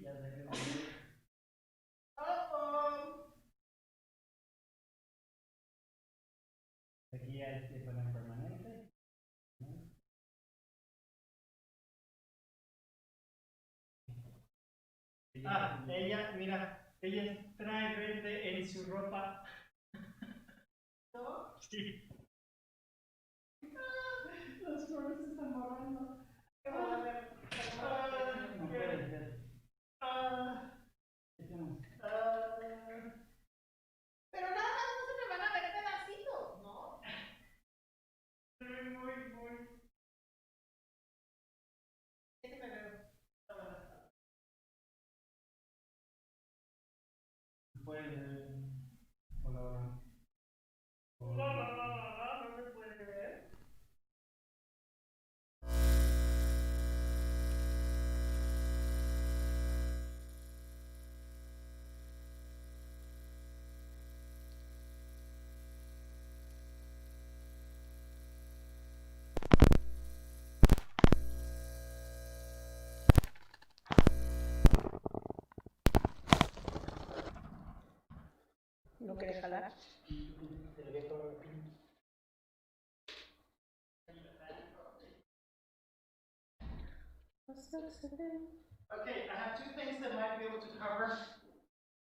ya sé que aquí hay que poner permanente. Ella, mira, ella trae verde en su ropa. ¿No? Sí. Las flores se están borrando. No puede ser. Pero nada más no se me van a ver pedacitos, ¿no? Muy. Ese me veo. Puede colaborar. No me puede ver. ¿No quieres jalar? Okay, I have two things that might be able to cover.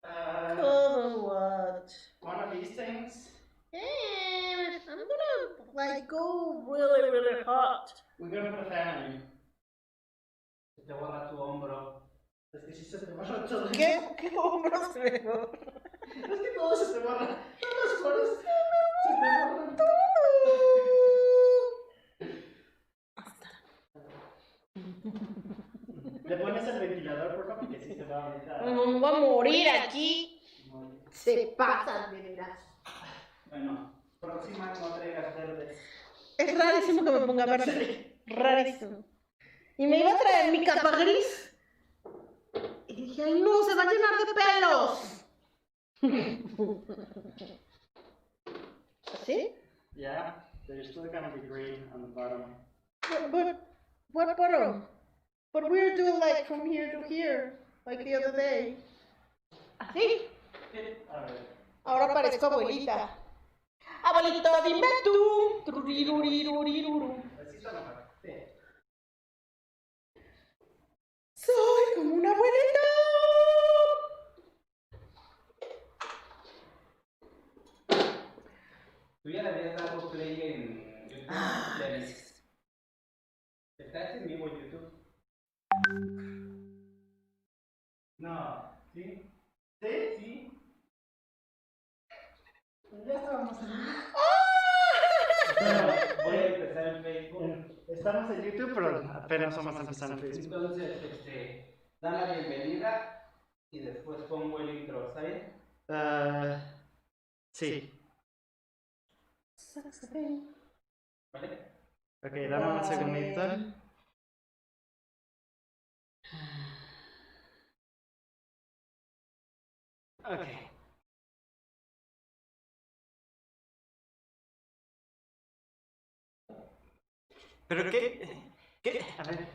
Cover what? One of these things. I'm gonna like go really hot. We're gonna put a fan on you. Se te borra tu hombro. Es que si se te borra todo. ¿Qué hombros me Es que todo se te borra. Todas las flores se te borran. Le pones el ventilador, por favor, que si se va a aventar. Me voy a morir aquí. Se pasan de veras. Bueno, próxima no traigas verdes. Es rarísimo que me ponga verde. Rarísimo. Y me iba a traer mi capa gris. Y dije, ay no, se va a llenar de pelos. ¿Así? Yeah, there's still gonna be green on the bottom. But what bottom? But we're doing like from here to here, like the other day. ¿Así? A ver. Ahora parezco abuelita. Abuelito, dime tú. Tururiruriruriru. Así está mejor. Sí. Soy como una abuelita. Tú ya le habías dado play en YouTube. ¿Estás en vivo en YouTube? No, ¿sí? ¿Sí? Sí. Ya estábamos en Voy a empezar en Facebook. Estamos en YouTube, pero apenas vamos a empezar en Facebook. Entonces, dan la bienvenida y después pongo el intro, ¿está bien? Sí. ¿Vale? Ok, dame un segundito. Ok. ¿Pero qué? A ver.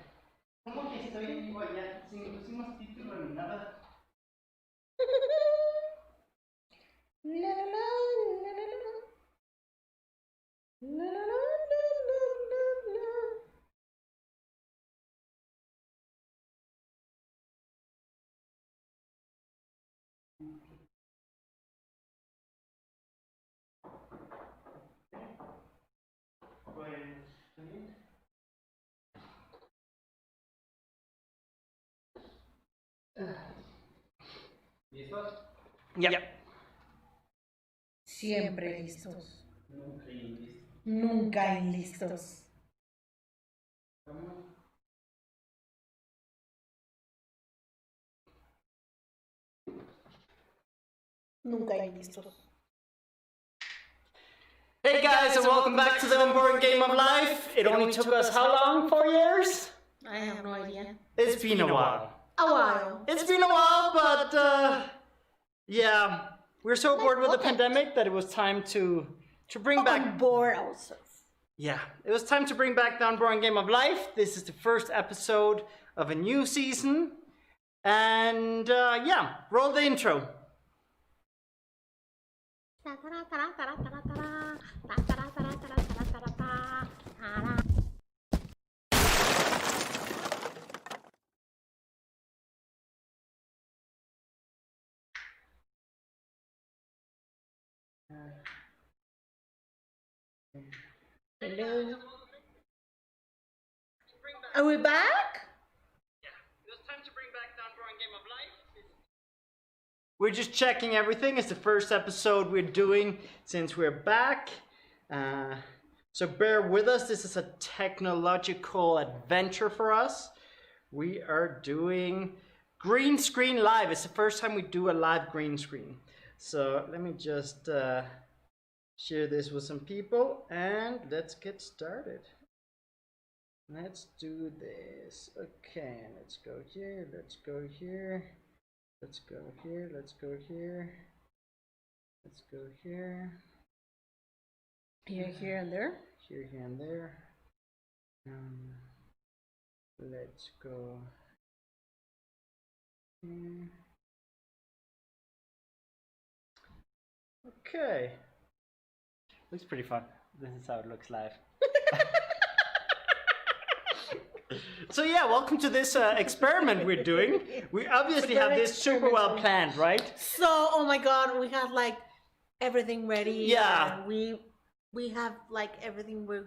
¿Cómo que estoy vivo allá? Si no pusimos título ni nada. La la la la la la. La la la la la la. ¿Listos? Ya. Siempre listos. Nunca listo. Nunca listos. Nunca listos. Hey guys, and welcome back to the Unboring Game of Life. It only took us how long? 4 years? I have no idea. It's been a while. A while. It's been a while, but yeah, we're so bored with the pandemic that it was time to bring back. Bored also. Yeah, it was time to bring back the Unboring Game of Life. This is the first episode of a new season. And yeah, roll the intro. Hello. Are we back? It's time to bring back the Unboring Game of Life. We're just checking everything. It's the first episode we're doing since we're back. So bear with us. This is a technological adventure for us. We are doing green screen live. It's the first time we do a live green screen. So let me just share this with some people and let's get started. Let's do this. Okay, let's go here, let's go here, let's go here, let's go here, let's go here. Here, and there. Here, and there. Let's go here. Okay. Looks pretty fun. This is how it looks live. So yeah, welcome to this experiment we're doing. We obviously have this super well planned, right? So, oh my God, we have like everything ready. Yeah. We have like everything we're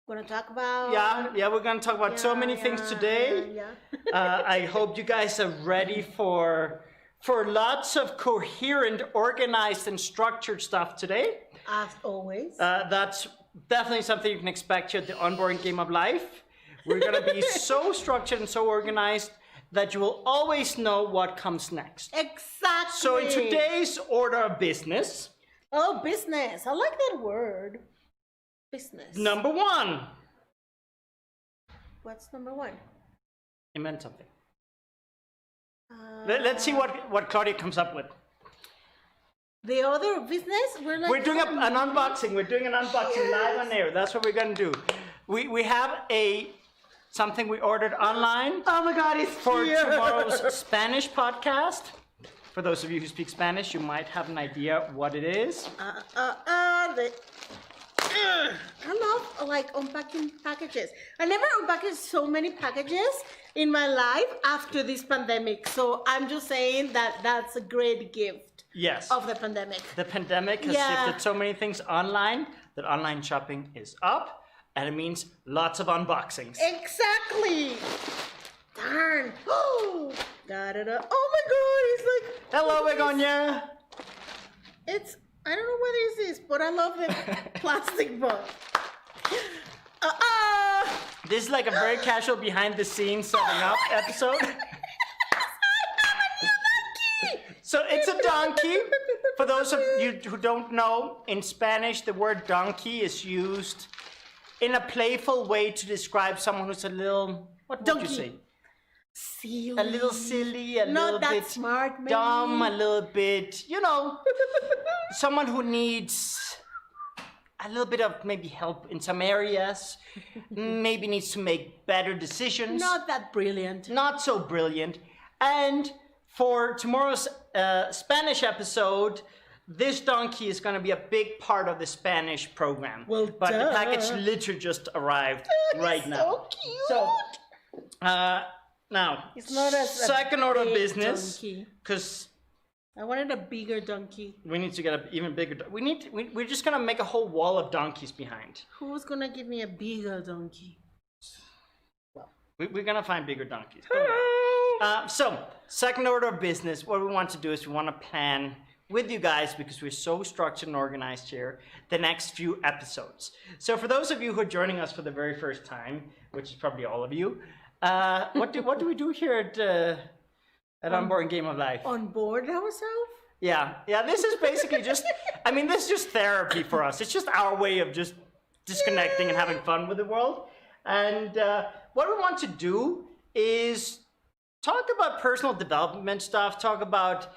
gonna talk about. Yeah, we're gonna talk about so many things today. Yeah. I hope you guys are ready for lots of coherent, organized, and structured stuff today. As always. That's definitely something you can expect here at the Unboring Game of Life. We're going to be so structured and so organized that you will always know what comes next. Exactly. So in today's order of business... Oh, business. I like that word. Business. Number one. What's number one? Invent something. Let's see what Claudia comes up with. The other business? We're doing an unboxing. We're doing an unboxing live on air. That's what we're going to do. We have something we ordered online. Oh my God, it's for here. Tomorrow's Spanish podcast. For those of you who speak Spanish, you might have an idea what it is. I love like unpacking packages. I never unpacked so many packages in my life after this pandemic. So I'm just saying that that's a great gift. Yes. Of the pandemic. The pandemic has shifted so many things online that online shopping is up. And it means lots of unboxings. Exactly. Darn. Oh, da-da-da. Oh my God, it's like... Hello, Begonia. I don't know what it is, but I love the plastic box. This is like a very casual behind the scenes setting up episode. So it's a donkey. For those of you who don't know, in Spanish, the word donkey is used in a playful way to describe someone who's a little, what would you say? Silly. A little silly, a Not little that bit smart, maybe. dumb, a little bit, someone who needs a little bit of maybe help in some areas, maybe needs to make better decisions. Not that brilliant. Not so brilliant. And for tomorrow's Spanish episode, this donkey is going to be a big part of the Spanish program. Well, but the package literally just arrived right now. So cute. So, now, It's not a second order of big business, donkey. because I wanted a bigger donkey. we need to get an even bigger. We're just going to make a whole wall of donkeys behind. Who's gonna give me a bigger donkey? We're going to find bigger donkeys. So, second order of business, what we want to do is we want to plan with you guys, because we're so structured and organized here, the next few episodes. So for those of you who are joining us for the very first time, which is probably all of you, what do we do here at Unboring Game of Life? On board ourselves? Yeah, this is basically just, this is just therapy for us. It's just our way of just disconnecting and having fun with the world. And what we want to do is talk about personal development stuff, talk about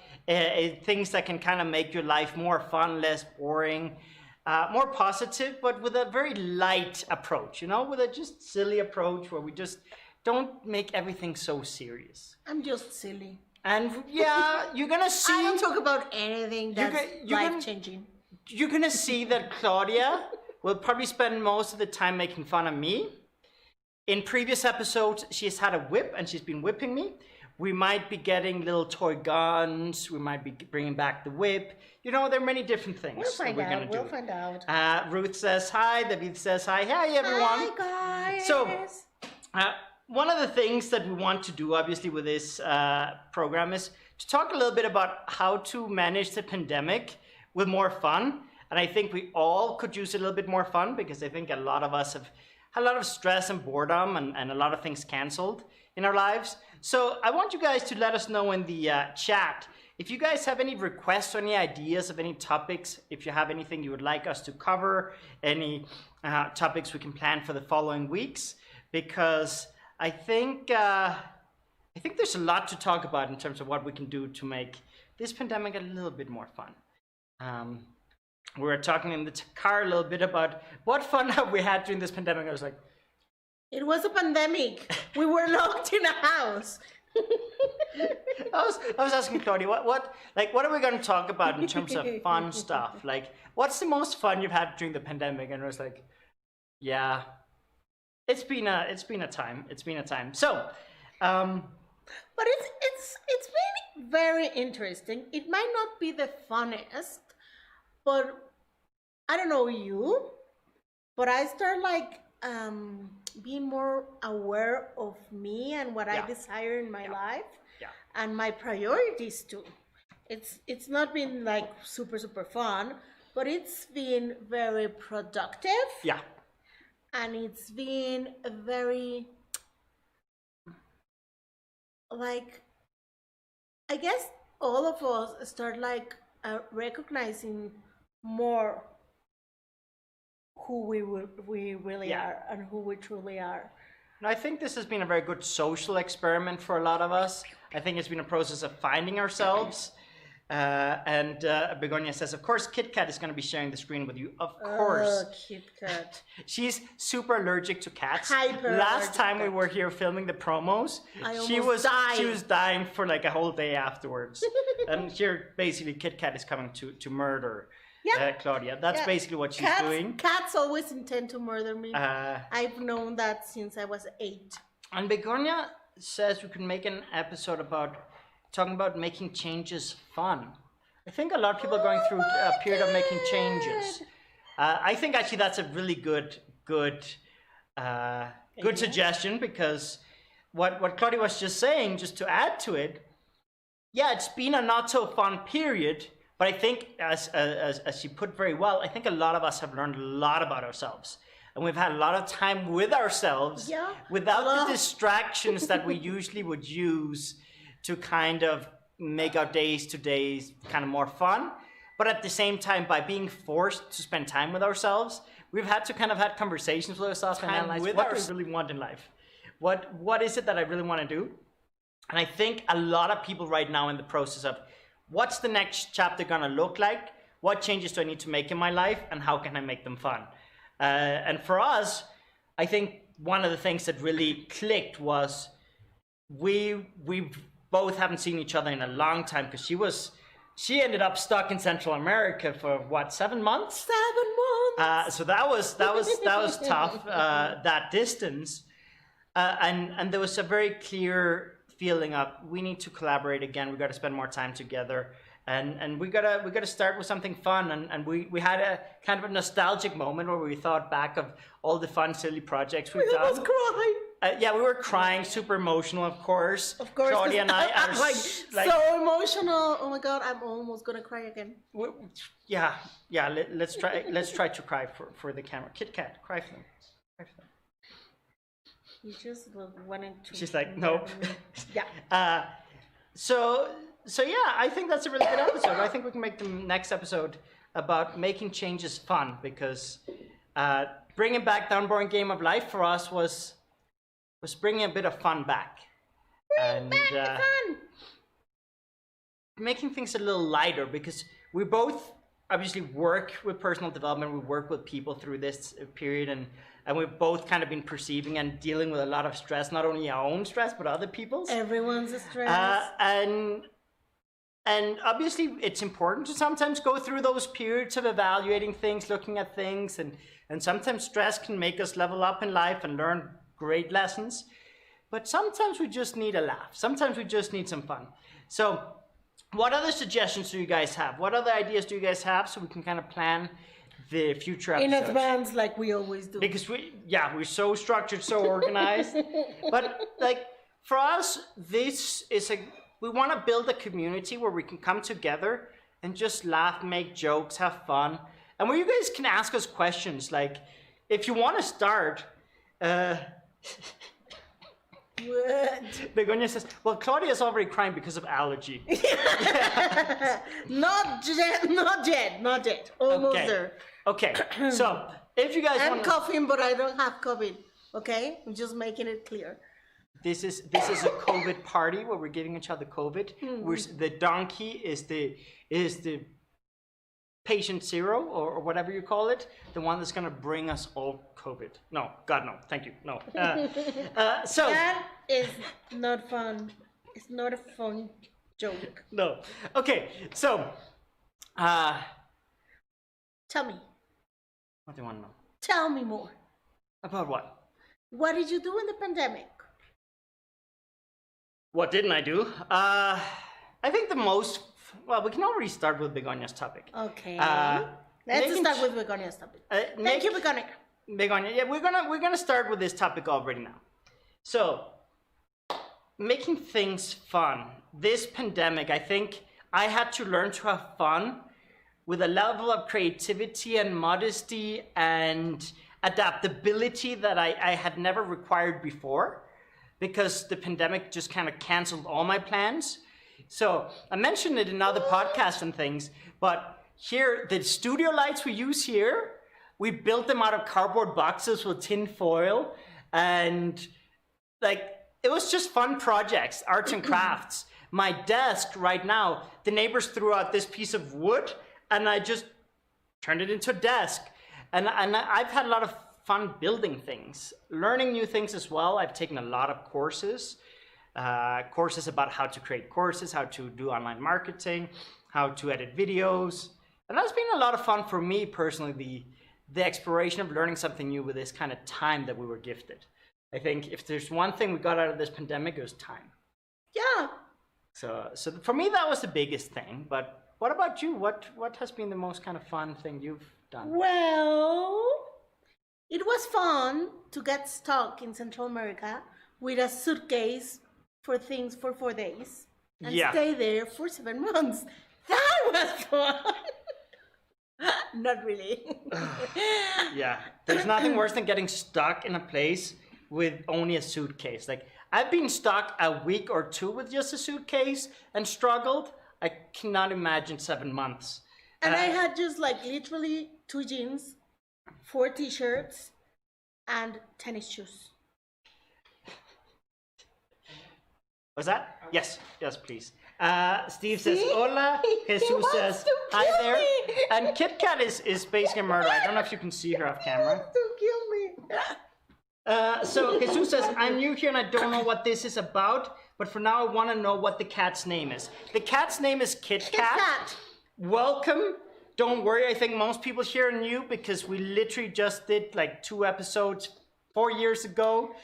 things that can kind of make your life more fun, less boring, more positive, but with a very light approach, with a just silly approach where we just don't make everything so serious. I'm just silly. And yeah, you're gonna see. I don't talk about anything that's you're gonna- life-changing. You're gonna see that Claudia will probably spend most of the time making fun of me. In previous episodes, she's had a whip and she's been whipping me. We might be getting little toy guns. We might be bringing back the whip. You know, there are many different things We'll find that we're out. gonna do. We'll find out. Ruth says hi. David says hi. Hi, everyone. Hi, guys. So, one of the things that we want to do, obviously, with this program is to talk a little bit about how to manage the pandemic with more fun. And I think we all could use a little bit more fun because I think a lot of us have had a lot of stress and boredom and a lot of things canceled in our lives. So I want you guys to let us know in the chat if you guys have any requests or any ideas of any topics, if you have anything you would like us to cover, any topics we can plan for the following weeks, because I think there's a lot to talk about in terms of what we can do to make this pandemic a little bit more fun. We were talking in the car a little bit about what fun have we had during this pandemic. I was like, it was a pandemic. We were locked in a house. I was asking Claudia, what are we going to talk about in terms of fun stuff? Like, what's the most fun you've had during the pandemic? And I was like, yeah, it's been a time. So, but it's been very interesting. It might not be the funnest, but I don't know you, but I start like being more aware of me and what I desire in my life and my priorities too. It's not been like super fun, but it's been very productive. Yeah. And it's been a very, like, I guess all of us start like recognizing more who we really are and who we truly are. And I think this has been a very good social experiment for a lot of us. I think it's been a process of finding ourselves. And Begonia says, of course, Kit Kat is going to be sharing the screen with you. Of course. Oh, Kit Kat. She's super allergic to cats. Hyper Last time we allergic. were here filming the promos, she was dying for like a whole day afterwards. And here, basically, Kit Kat is coming to murder Claudia. That's basically what she's doing. Cats always intend to murder me. I've known that since I was 8. And Begonia says we can make an episode about talking about making changes fun. I think a lot of people are going through a period of making changes. I think actually that's a really good suggestion, because what Claudia was just saying, just to add to it, yeah, it's been a not so fun period, but I think as she put very well, I think a lot of us have learned a lot about ourselves. And we've had a lot of time with ourselves without the distractions that we usually would use to kind of make our days to days kind of more fun. But at the same time, by being forced to spend time with ourselves, we've had to kind of have conversations with ourselves and analyze what we really want in life. What is it that I really want to do? And I think a lot of people right now in the process of what's the next chapter gonna look like? What changes do I need to make in my life? And how can I make them fun? And for us, I think one of the things that really clicked was we both haven't seen each other in a long time, because she ended up stuck in Central America for what, 7 months? 7 months. So that was tough, that distance. And there was a very clear feeling of we need to collaborate again. We got to spend more time together, and we gotta start with something fun. And we had a kind of a nostalgic moment where we thought back of all the fun, silly projects we've done. I was crying. Yeah, we were crying, super emotional, of course. Of course, Claudia and I are like so emotional. Oh my God, I'm almost gonna cry again. Yeah. Let's try to cry for the camera. Kit Kat, cry for them. You just wanted to. She's like, nope. Yeah. So yeah, I think that's a really good episode. I think we can make the next episode about making changes fun, because bringing back the Unboring Game of Life for us was bringing a bit of fun back. Bring back the fun. Making things a little lighter, because we both obviously work with personal development. We work with people through this period, and we've both kind of been perceiving and dealing with a lot of stress, not only our own stress, but other people's. Everyone's stressed. And obviously it's important to sometimes go through those periods of evaluating things, looking at things, and sometimes stress can make us level up in life and learn great lessons. But sometimes we just need a laugh. Sometimes we just need some fun. So what other suggestions do you guys have? What other ideas do you guys have so we can kind of plan the future episodes? In advance, like we always do. Because we're so structured, so organized. But like for us, this is we want to build a community where we can come together and just laugh, make jokes, have fun. And where you guys can ask us questions. Like if you want to start, What? Begonia says, well, Claudia's already crying because of allergy. Not yet. Almost there. Okay, so if you guys I'm want coughing, but I don't have COVID. Okay, I'm just making it clear. this is a COVID party where we're giving each other COVID. The donkey is the patient zero or whatever you call it, the one that's gonna bring us all COVID. No, God no, thank you, no. So That is not fun. It's not a fun joke. no, okay. So, Tell me. what do you want to know Tell me more. about what? What did you do in the pandemic? What didn't I do? I think the most. Well, we can already start with Begonia's topic. Okay. Uh, Let's making start with Begonia's topic. Thank make- you, Begonia. Begonia, yeah, we're gonna start with this topic already now. So, making things fun. This pandemic, I think I had to learn to have fun with a level of creativity and modesty and adaptability that I had never required before, because the pandemic just kind of canceled all my plans. So I mentioned it in other podcasts and things, but here, the studio lights we use here, we built them out of cardboard boxes with tin foil, and like, it was just fun projects, arts and crafts. My desk right now, the neighbors threw out this piece of wood, and I just turned it into a desk. And I've had a lot of fun building things, learning new things as well. I've taken a lot of courses about how to create courses, how to do online marketing, how to edit videos. And that's been a lot of fun for me personally, the exploration of learning something new with this kind of time that we were gifted. I think if there's one thing we got out of this pandemic, it was time. Yeah. So for me, that was the biggest thing. But what about you? What has been the most kind of fun thing you've done? Well, it was fun to get stuck in Central America with a suitcase for things for 4 days and Yeah. stay there for 7 months. That was fun. Not really. Yeah, there's nothing worse than getting stuck in a place with only a suitcase. Like, I've been stuck a week or two with just a suitcase and struggled. I cannot imagine 7 months. And I had just like literally 2 jeans, 4 t-shirts, and tennis shoes. Was that? Yes, please. Steve says, See? hola. He Jesus wants says, to hi kill there. me. And Kit Kat is basically a murder. I don't know if you can see her off camera. To kill me. So Jesus says, I'm new here and I don't know what this is about, but for now I want to know what the cat's name is. The cat's name is Kit Kat. Kat. Welcome. Don't worry, I think most people here are new because we literally just did like 2 episodes 4 years ago,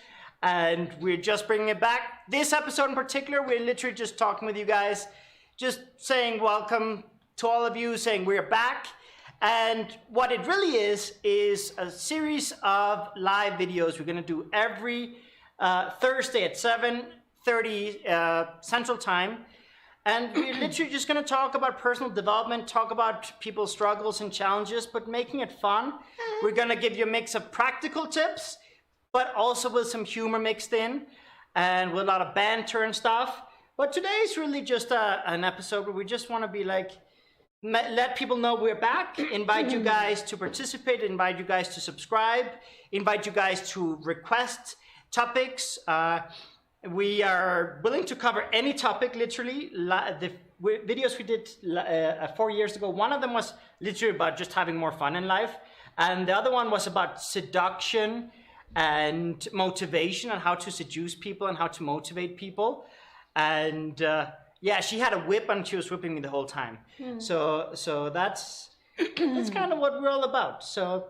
and we're just bringing it back. This episode in particular, we're literally just talking with you guys, just saying welcome to all of you, saying we're back. And what it really is a series of live videos we're going to do every Thursday at 7:30 Central Time. And we're literally just going to talk about personal development, talk about people's struggles and challenges, but making it fun. We're going to give you a mix of practical tips, but also with some humor mixed in and with a lot of banter and stuff. But today is really just an episode where we just want to be like, let people know we're back, invite you guys to participate, invite you guys to subscribe, invite you guys to request topics. we are willing to cover any topic, literally. The videos we did 4 years ago, one of them was literally about just having more fun in life. And the other one was about seduction and motivation and how to seduce people and how to motivate people. And yeah, she had a whip and she was whipping me the whole time. So that's kind of what we're all about. So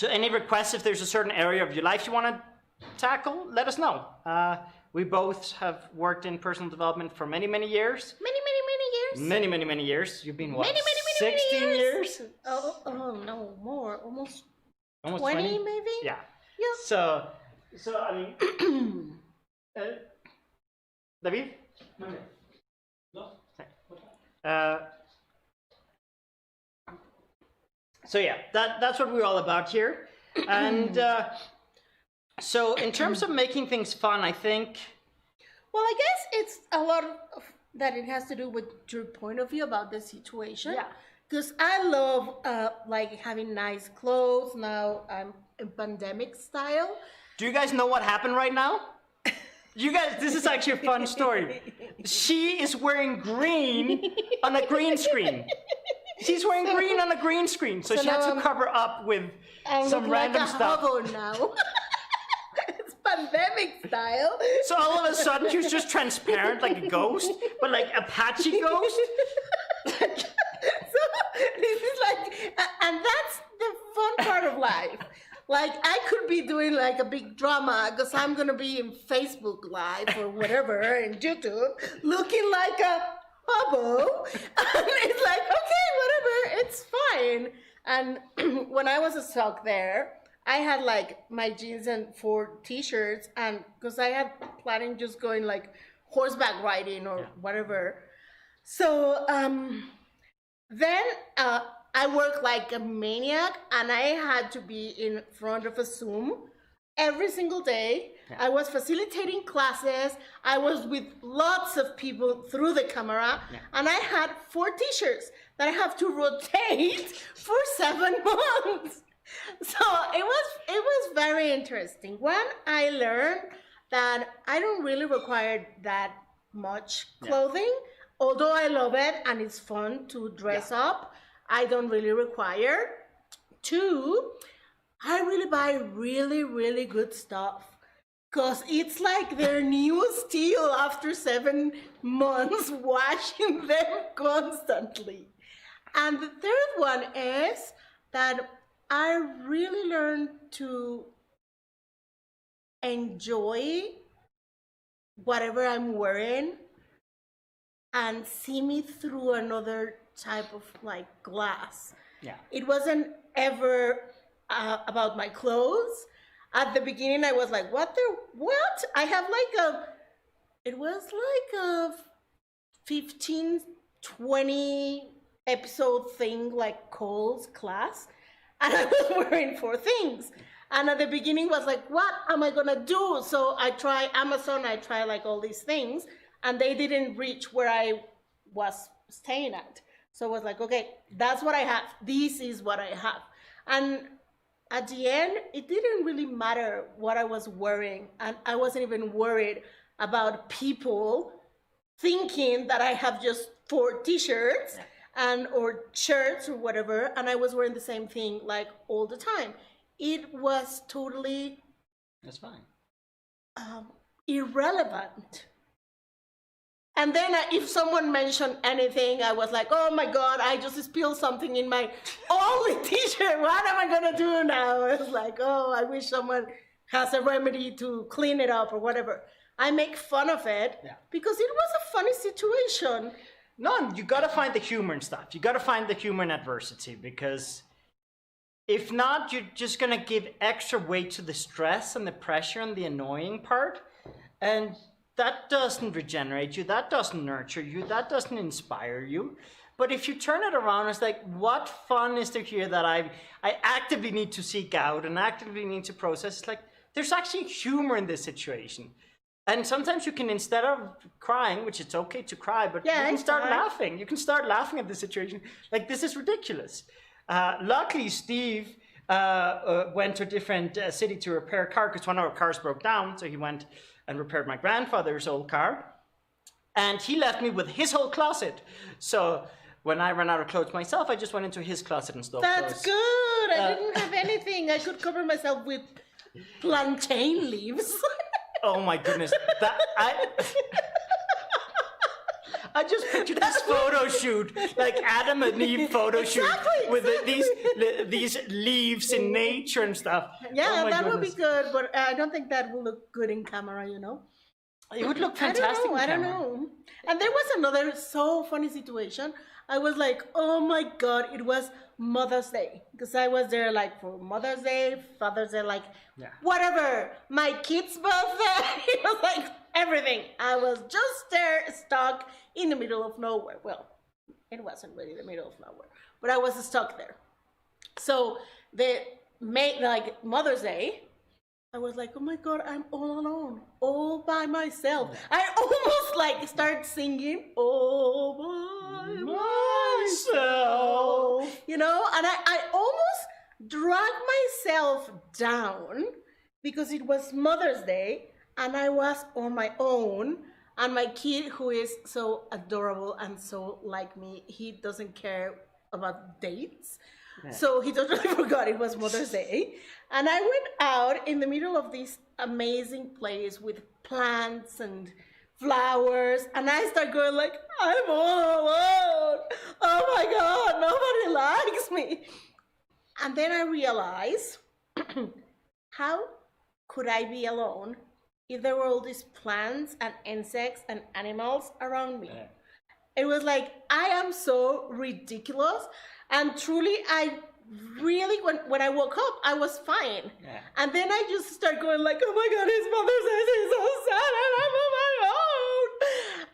any requests, if there's a certain area of your life you want to tackle, let us know. We both have worked in personal development for many, many years. Many years. Many years. You've been what? Many 16 years? Oh no, more. Almost 20 maybe? Yeah. Yeah. So I mean, David? So yeah, that's what we're all about here. And so in terms of making things fun, I think... Well, I guess it's a lot of that it has to do with your point of view about the situation. Yeah. Because I love like having nice clothes. Now I'm in pandemic style. Do you guys know what happened right now? You guys, this is actually a fun story. She is wearing green on a green screen. She's wearing green on a green screen, so she had to cover up with some random like a stuff. hobo now. It's pandemic style. So all of a sudden, she was just transparent like a ghost, but like a patchy ghost. So this is like, and that's the fun part of life. Like I could be doing like a big drama because I'm gonna be in Facebook Live or whatever and YouTube, looking like a hobo, and it's like okay, whatever, it's fine. And when I was stuck there, I had like my jeans and 4 t-shirts, and because I had planning just going like horseback riding or whatever. So then I worked like a maniac, and I had to be in front of a Zoom every single day. Yeah. I was facilitating classes. I was with lots of people through the camera, and I had 4 t-shirts that I have to rotate for 7 months. So it was very interesting. When I learned that I don't really require that much clothing, although I love it and it's fun to dress up, I don't really require. 2, I really buy really, really good stuff. Because it's like their new steel after 7 months washing them constantly. And the third one is that I really learned to enjoy whatever I'm wearing and see me through another type of like glass. Yeah. It wasn't ever about my clothes. At the beginning I was like, what? I have like it was like a 15, 20 episode thing like Cole's class. And I was wearing 4 things. And at the beginning was like, what am I gonna do? So I try Amazon, I try like all these things, and they didn't reach where I was staying at. So I was like, okay, that's what I have. This is what I have. And at the end, it didn't really matter what I was wearing. And I wasn't even worried about people thinking that I have just 4 t-shirts and or shirts or whatever, and I was wearing the same thing like all the time. It was totally that's fine irrelevant. And then if someone mentioned anything, I was like, oh my god, I just spilled something in my only t-shirt. What am I gonna do now? I was like, oh, I wish someone has a remedy to clean it up or whatever. I make fun of it because it was a funny situation. No, you gotta find the humor in stuff. You gotta find the humor in adversity, because if not, you're just gonna give extra weight to the stress and the pressure and the annoying part, and that doesn't regenerate you, that doesn't nurture you, that doesn't inspire you. But if you turn it around, it's like, what fun is there here that I actively need to seek out and actively need to process? It's like, there's actually humor in this situation. And sometimes you can, instead of crying, which it's okay to cry, but you can start laughing. You can start laughing at the situation. Like, this is ridiculous. Luckily, Steve went to a different city to repair a car because one of our cars broke down. So he went and repaired my grandfather's old car. And he left me with his whole closet. So when I ran out of clothes myself, I just went into his closet and stole clothes. That's good. I didn't have anything. I could cover myself with plantain leaves. Oh my goodness. I just pictured this photo shoot, like Adam and Eve photo shoot with these leaves in nature and stuff. Yeah, oh that would be good, but I don't think that will look good in camera, It would look fantastic. I don't know. And there was another so funny situation. I was like, oh my God, it was Mother's Day. Because I was there like for Mother's Day, Father's Day, like whatever. My kid's birthday, it was like everything. I was just there stuck in the middle of nowhere. Well, it wasn't really the middle of nowhere, but I was stuck there. So like Mother's Day, I was like, oh my God, I'm all alone, all by myself. I almost like started singing, all by myself, and I almost dragged myself down because it was Mother's Day and I was on my own. And my kid, who is so adorable and so like me, he doesn't care about dates. Yeah. So he totally forgot it was Mother's Day. And I went out in the middle of this amazing place with plants and flowers. And I start going like, I'm all alone. Oh my God, nobody likes me. And then I realized, how could I be alone if there were all these plants and insects and animals around me? Yeah. It was like, I am so ridiculous. And truly, I really, when I woke up, I was fine. Yeah. And then I just start going like, oh my God, it's Mother's Day, it's so sad, and I'm on my own.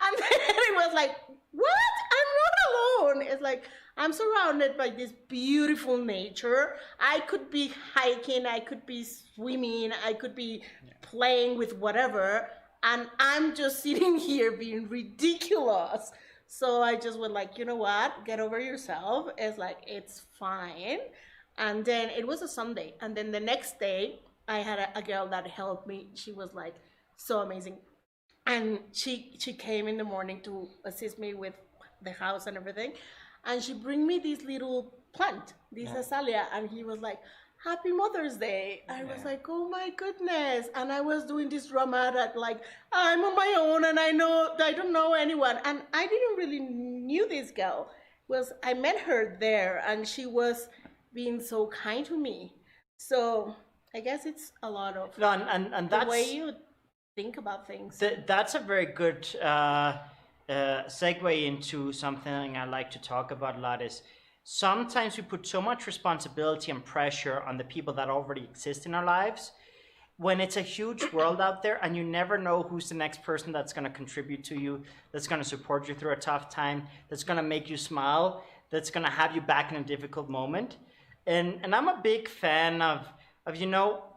And then it was like, what? I'm not alone. It's like, I'm surrounded by this beautiful nature. I could be hiking, I could be swimming, I could be playing with whatever, and I'm just sitting here being ridiculous. So I just went like, you know what? Get over yourself. It's like, it's fine. And then it was a Sunday. And then the next day, I had a girl that helped me. She was like so amazing. And she came in the morning to assist me with the house and everything. And she bring me this little plant, this azalea. And he was like, Happy Mother's Day. I was like, oh my goodness. And I was doing this dramatic, like, I'm on my own and I don't know anyone. And I didn't really knew this girl. I met her there and she was being so kind to me. So I guess it's a lot of and that's, the way you think about things. That's a very good segue into something I like to talk about a lot is, sometimes we put so much responsibility and pressure on the people that already exist in our lives when it's a huge world out there and you never know who's the next person that's going to contribute to you, that's going to support you through a tough time, that's going to make you smile, that's going to have you back in a difficult moment. And I'm a big fan of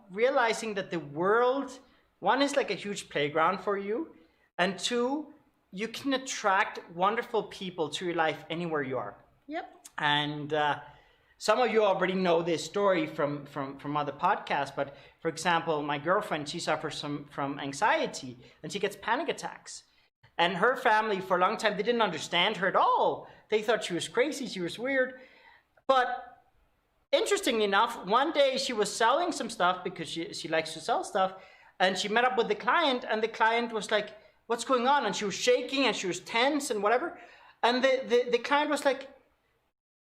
realizing that the world, one, is like a huge playground for you, and two, you can attract wonderful people to your life anywhere you are. Yep. And some of you already know this story from other podcasts, but for example, my girlfriend, she suffers from anxiety and she gets panic attacks. And her family, for a long time, they didn't understand her at all. They thought she was crazy, she was weird. But interestingly enough, one day she was selling some stuff because she likes to sell stuff, and she met up with the client, and the client was like, what's going on? And she was shaking and she was tense and whatever. And the client was like,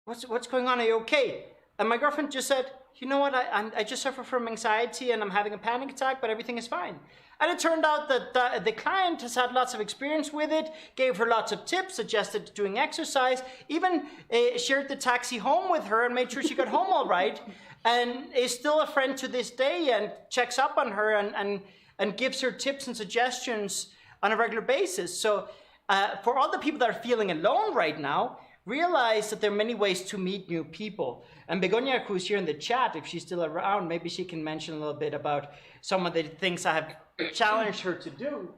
what's going on? Are you okay? And my girlfriend just said, you know what? I just suffer from anxiety and I'm having a panic attack, but everything is fine. And it turned out that the client has had lots of experience with it, gave her lots of tips, suggested doing exercise, even shared the taxi home with her and made sure she got home all right, and is still a friend to this day and checks up on her and gives her tips and suggestions on a regular basis. So for all the people that are feeling alone right now, realize that there are many ways to meet new people. And Begonia, who's here in the chat, if she's still around, maybe she can mention a little bit about some of the things I have challenged her to do.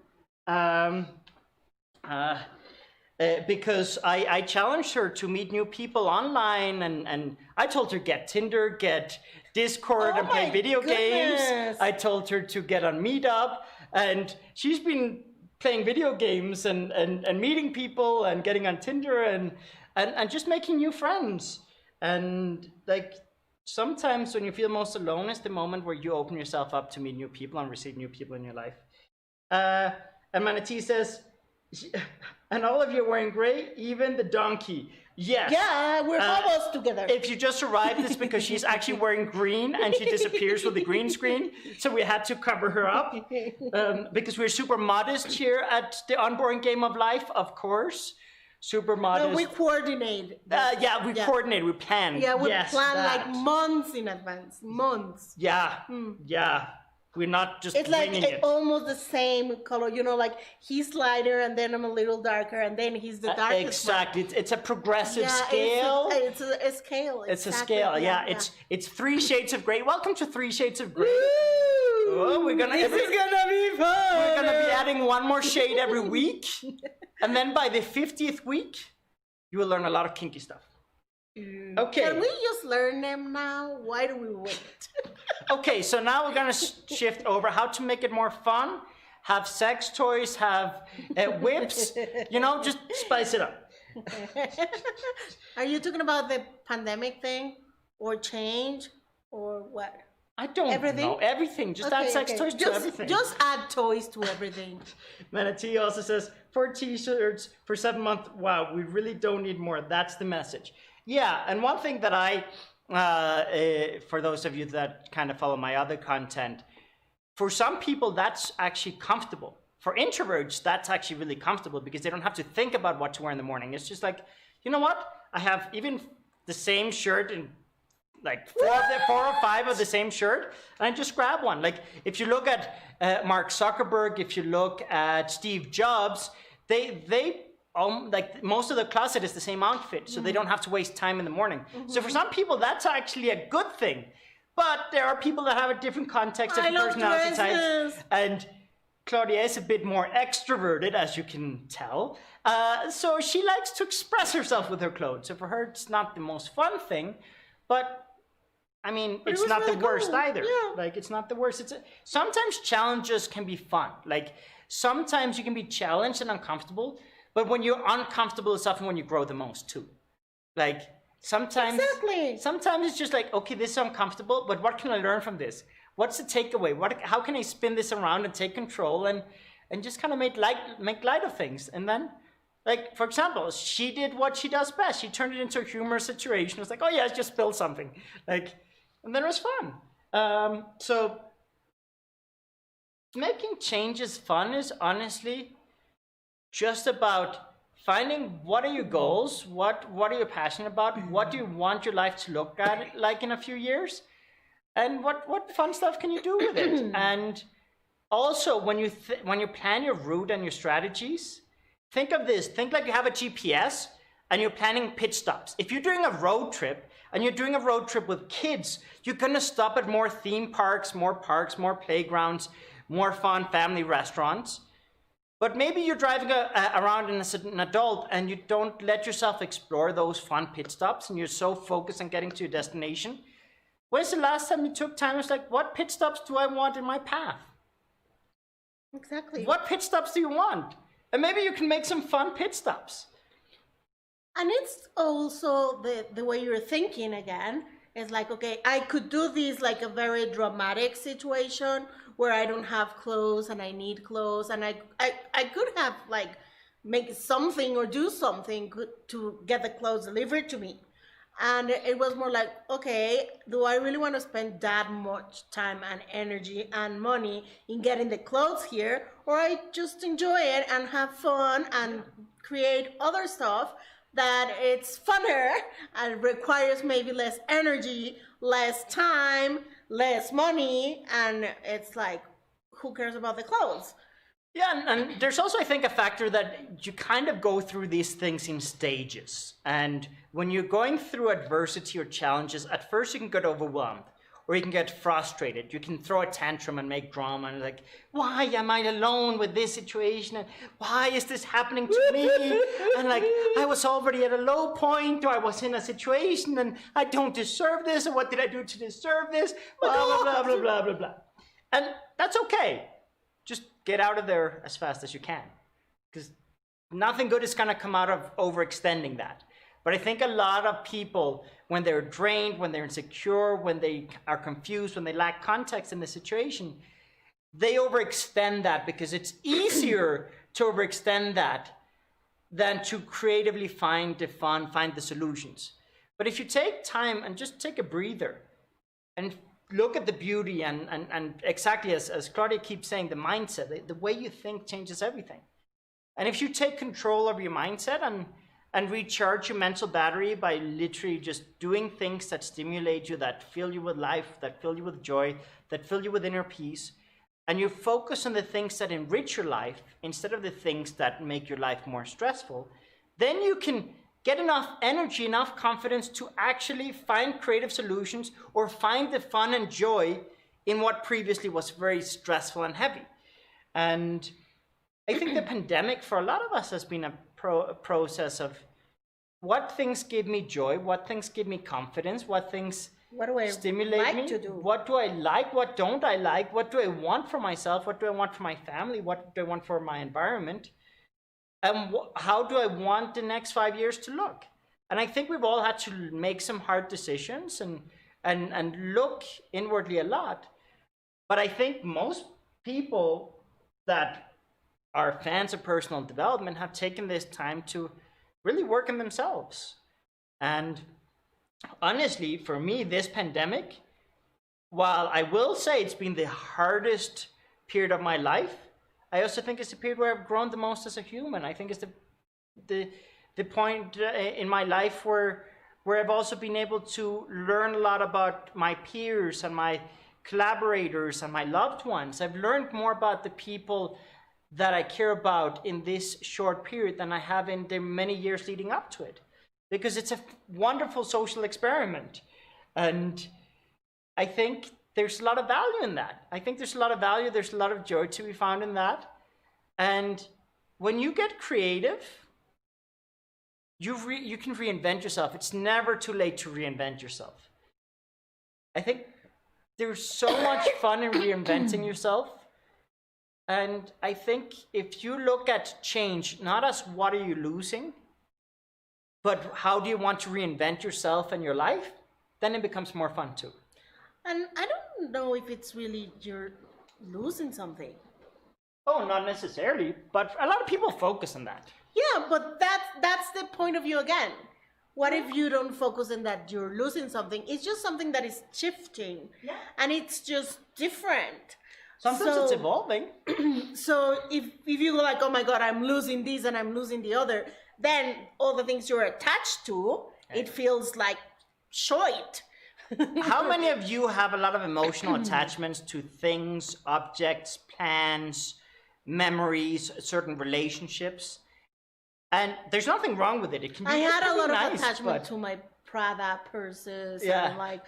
Because I challenged her to meet new people online, and I told her, get Tinder, get Discord Oh and play my video games. goodness. I told her to get on Meetup, and she's been playing video games and meeting people and getting on Tinder and just making new friends. And like sometimes when you feel most alone is the moment where you open yourself up to meet new people and receive new people in your life. And Manatee says, and all of you are wearing gray, even the donkey. Yes. Yeah, we're almost together. If you just arrived, it's because she's actually wearing green and she disappears with the green screen. So we had to cover her up because we're super modest here at the Unboring Game of Life, of course. Super modest. No, we coordinate. We coordinate, we plan. Yeah, we Yes, plan that. like months in advance. Months. Yeah, yeah. We're not just It's like winging it. almost the same color, you know, like he's lighter and then I'm a little darker and then he's the darkest. Exactly. It's a progressive Yeah, scale. It's a scale. It's a exactly. scale. Yeah, it's 3 shades of gray. Welcome to 3 Shades of Gray. Woo! Oh, we're gonna This is gonna be fun. We're gonna be adding one more shade every week, and then by the 50th week, you will learn a lot of kinky stuff. Okay. Can we just learn them now? Why do we wait? Okay, so now we're gonna shift over how to make it more fun. Have sex toys, have whips. You know, just spice it up. Are you talking about the pandemic thing, or change, or what? I don't know. Everything. Just add sex toys to everything. Just add toys to everything. Manatee also says, 4 t-shirts for 7 months. Wow, we really don't need more. That's the message. Yeah, and one thing that for those of you that kind of follow my other content, for some people, that's actually comfortable. For introverts, that's actually really comfortable because they don't have to think about what to wear in the morning. It's just like, you know what? I have even the same shirt and like 4 or 5 of the same shirt, and I just grab one. Like if you look at Mark Zuckerberg, if you look at Steve Jobs, they like most of the closet is the same outfit, so they don't have to waste time in the morning. So for some people, that's actually a good thing. But there are people that have a different context, different personality types, and Claudia is a bit more extroverted, as you can tell. So she likes to express herself with her clothes. So for her, it's not the most fun thing, but I mean, it's not the worst either. Yeah. Like, it's not the worst. Sometimes challenges can be fun. Like, sometimes you can be challenged and uncomfortable, but when you're uncomfortable, it's often when you grow the most too. Like, sometimes it's just like, okay, this is uncomfortable, but what can I learn from this? What's the takeaway? How can I spin this around and take control and just kind of make light of things? And then, like, for example, she did what she does best. She turned it into a humorous situation. It was like, oh yeah, I just spilled something. Like, and then it was fun. So making changes fun is honestly just about finding what are your goals, what are you passionate about, what do you want your life to look like in a few years, and what fun stuff can you do with it. And also when you plan your route and your strategies, think of this. Think like you have a GPS and you're planning pit stops. If you're doing a road trip and you're doing a road trip with kids, you're gonna stop at more theme parks, more playgrounds, more fun family restaurants. But maybe you're driving around as an adult and you don't let yourself explore those fun pit stops and you're so focused on getting to your destination. When's the last time you took time? It's like, what pit stops do I want in my path? Exactly. What pit stops do you want? And maybe you can make some fun pit stops. And it's also the way you're thinking again. It's like, okay, I could do this like a very dramatic situation where I don't have clothes and I need clothes, and I could have like make something or do something to get the clothes delivered to me. And it was more like, okay, do I really want to spend that much time and energy and money in getting the clothes here, or I just enjoy it and have fun and create other stuff that it's funner and requires maybe less energy, less time, less money, and it's like, who cares about the clothes? Yeah, and there's also, I think, a factor that you kind of go through these things in stages. And when you're going through adversity or challenges, at first you can get overwhelmed. or you can get frustrated. You can throw a tantrum and make drama and like, why am I alone with this situation? And why is this happening to me? And like, I was already at a low point, or I was in a situation and I don't deserve this, or what did I do to deserve this? Blah, blah, blah, blah, blah, blah, blah. And that's okay. Just get out of there as fast as you can, because nothing good is gonna come out of overextending that. But I think a lot of people, when they're drained, when they're insecure, when they are confused, when they lack context in the situation, they overextend that because it's easier to overextend that than to creatively find the fun, find the solutions. But if you take time and just take a breather and look at the beauty and exactly as Claudia keeps saying, the mindset, the way you think changes everything. And if you take control of your mindset and recharge your mental battery by literally just doing things that stimulate you, that fill you with life, that fill you with joy, that fill you with inner peace, and you focus on the things that enrich your life instead of the things that make your life more stressful, then you can get enough energy, enough confidence to actually find creative solutions or find the fun and joy in what previously was very stressful and heavy. And I think the pandemic for a lot of us has been a process of what things give me joy, what things give me confidence, what things stimulate me, what do I like, what don't I like, what do I want for myself, what do I want for my family, what do I want for my environment, and how do I want the next 5 years to look. And I think we've all had to make some hard decisions and look inwardly a lot. But I think most people that are fans of personal development have taken this time to really work on themselves. And honestly, for me, this pandemic, while I will say it's been the hardest period of my life, I also think it's the period where I've grown the most as a human. I think it's the point in my life where I've also been able to learn a lot about my peers and my collaborators and my loved ones. I've learned more about the people that I care about in this short period than I have in the many years leading up to it, because it's a wonderful social experiment. And I think there's a lot of value in that. I think there's a lot of value, there's a lot of joy to be found in that. And when you get creative, you can reinvent yourself. It's never too late to reinvent yourself. I think there's so much fun in reinventing yourself. And I think if you look at change, not as what are you losing, but how do you want to reinvent yourself and your life, then it becomes more fun too. And I don't know if it's really you're losing something. Oh, not necessarily, but a lot of people focus on that. Yeah, but that's the point of view again. What if you don't focus on that you're losing something? It's just something that is shifting, and it's just different. Sometimes it's evolving. So if you go like, oh my God, I'm losing this and I'm losing the other, then all the things you're attached to, it feels like short. How many of you have a lot of emotional attachments to things, objects, plans, memories, certain relationships? And there's nothing wrong with it. It can be I had a lot nice, of attachment to my Prada purses and like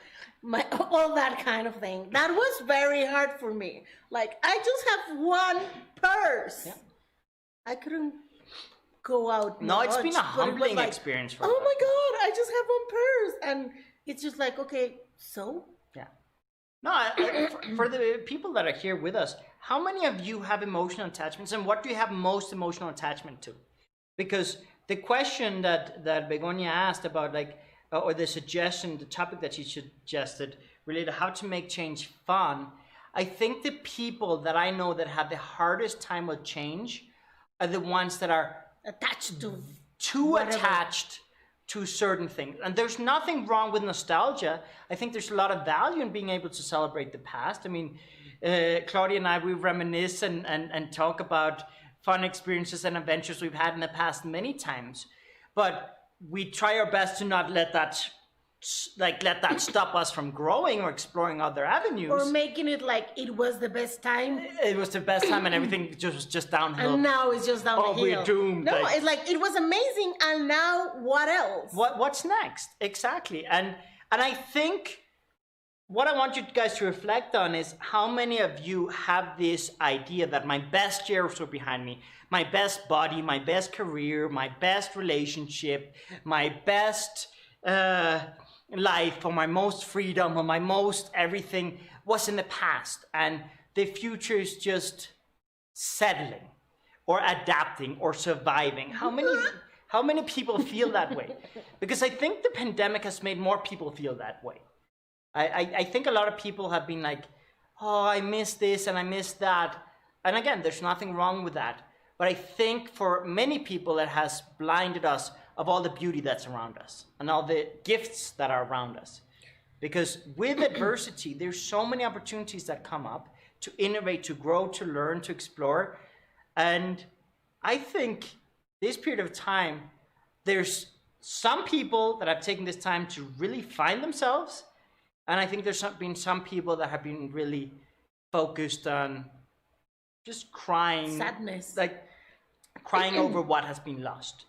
all that kind of thing. That was very hard for me. Like, I just have one purse. Yeah. I couldn't go out No, much, it's been a humbling experience for oh my God, I just have one purse. And it's just like, okay, so? Yeah. No, for the people that are here with us, how many of you have emotional attachments, and what do you have most emotional attachment to? Because the question that Begonia asked about, like, or the suggestion, the topic that she suggested related to how to make change fun, I think the people that I know that have the hardest time with change are the ones that are attached to certain things. And there's nothing wrong with nostalgia. I think there's a lot of value in being able to celebrate the past. I mean, Claudia and I, we reminisce and talk about fun experiences and adventures we've had in the past many times. But we try our best to not let that stop us from growing or exploring other avenues. Or making it like it was the best time. It was the best time and everything was just downhill. And now it's just downhill. Oh, we're doomed. No, it's like it was amazing, and now what else? What's next? Exactly. And I think what I want you guys to reflect on is how many of you have this idea that my best years are behind me, my best body, my best career, my best relationship, my best life, or my most freedom, or my most everything was in the past, and the future is just settling or adapting or surviving. How many people feel that way? Because I think the pandemic has made more people feel that way. I think a lot of people have been like, oh, I miss this and I miss that. And again, there's nothing wrong with that. But I think for many people, it has blinded us of all the beauty that's around us and all the gifts that are around us. Because with adversity, there's so many opportunities that come up to innovate, to grow, to learn, to explore. And I think this period of time, there's some people that have taken this time to really find themselves. And I think there's been some people that have been really focused on just crying. Sadness. Like crying over what has been lost.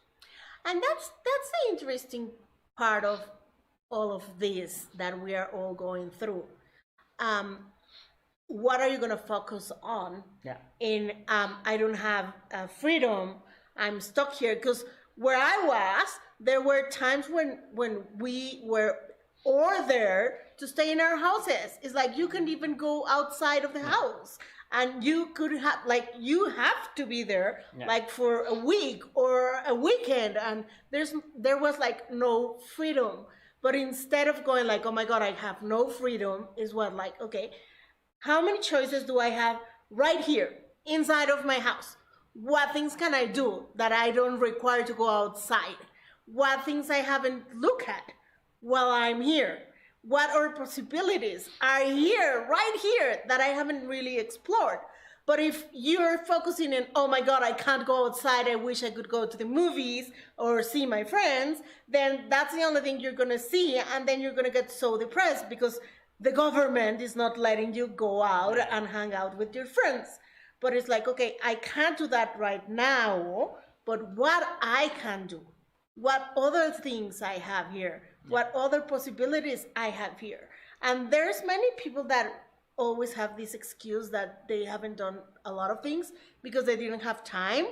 And that's the interesting part of all of this that we are all going through. What are you going to focus on? Yeah. I don't have freedom. I'm stuck here. Because where I was, there were times when we were ordered to stay in our houses. It's like you can even go outside of the house. And you could have, like, you have to be there, like, for a week or a weekend. And there was, like, no freedom. But instead of going, like, oh, my God, I have no freedom, is what, like, okay, how many choices do I have right here, inside of my house? What things can I do that I don't require to go outside? What things I haven't looked at while I'm here? What other possibilities are here, right here, that I haven't really explored? But if you're focusing on, oh my God, I can't go outside, I wish I could go to the movies or see my friends, then that's the only thing you're gonna see, and then you're gonna get so depressed because the government is not letting you go out and hang out with your friends. But it's like, okay, I can't do that right now, but what I can do, what other things I have here, what other possibilities I have here. And there's many people that always have this excuse that they haven't done a lot of things because they didn't have time.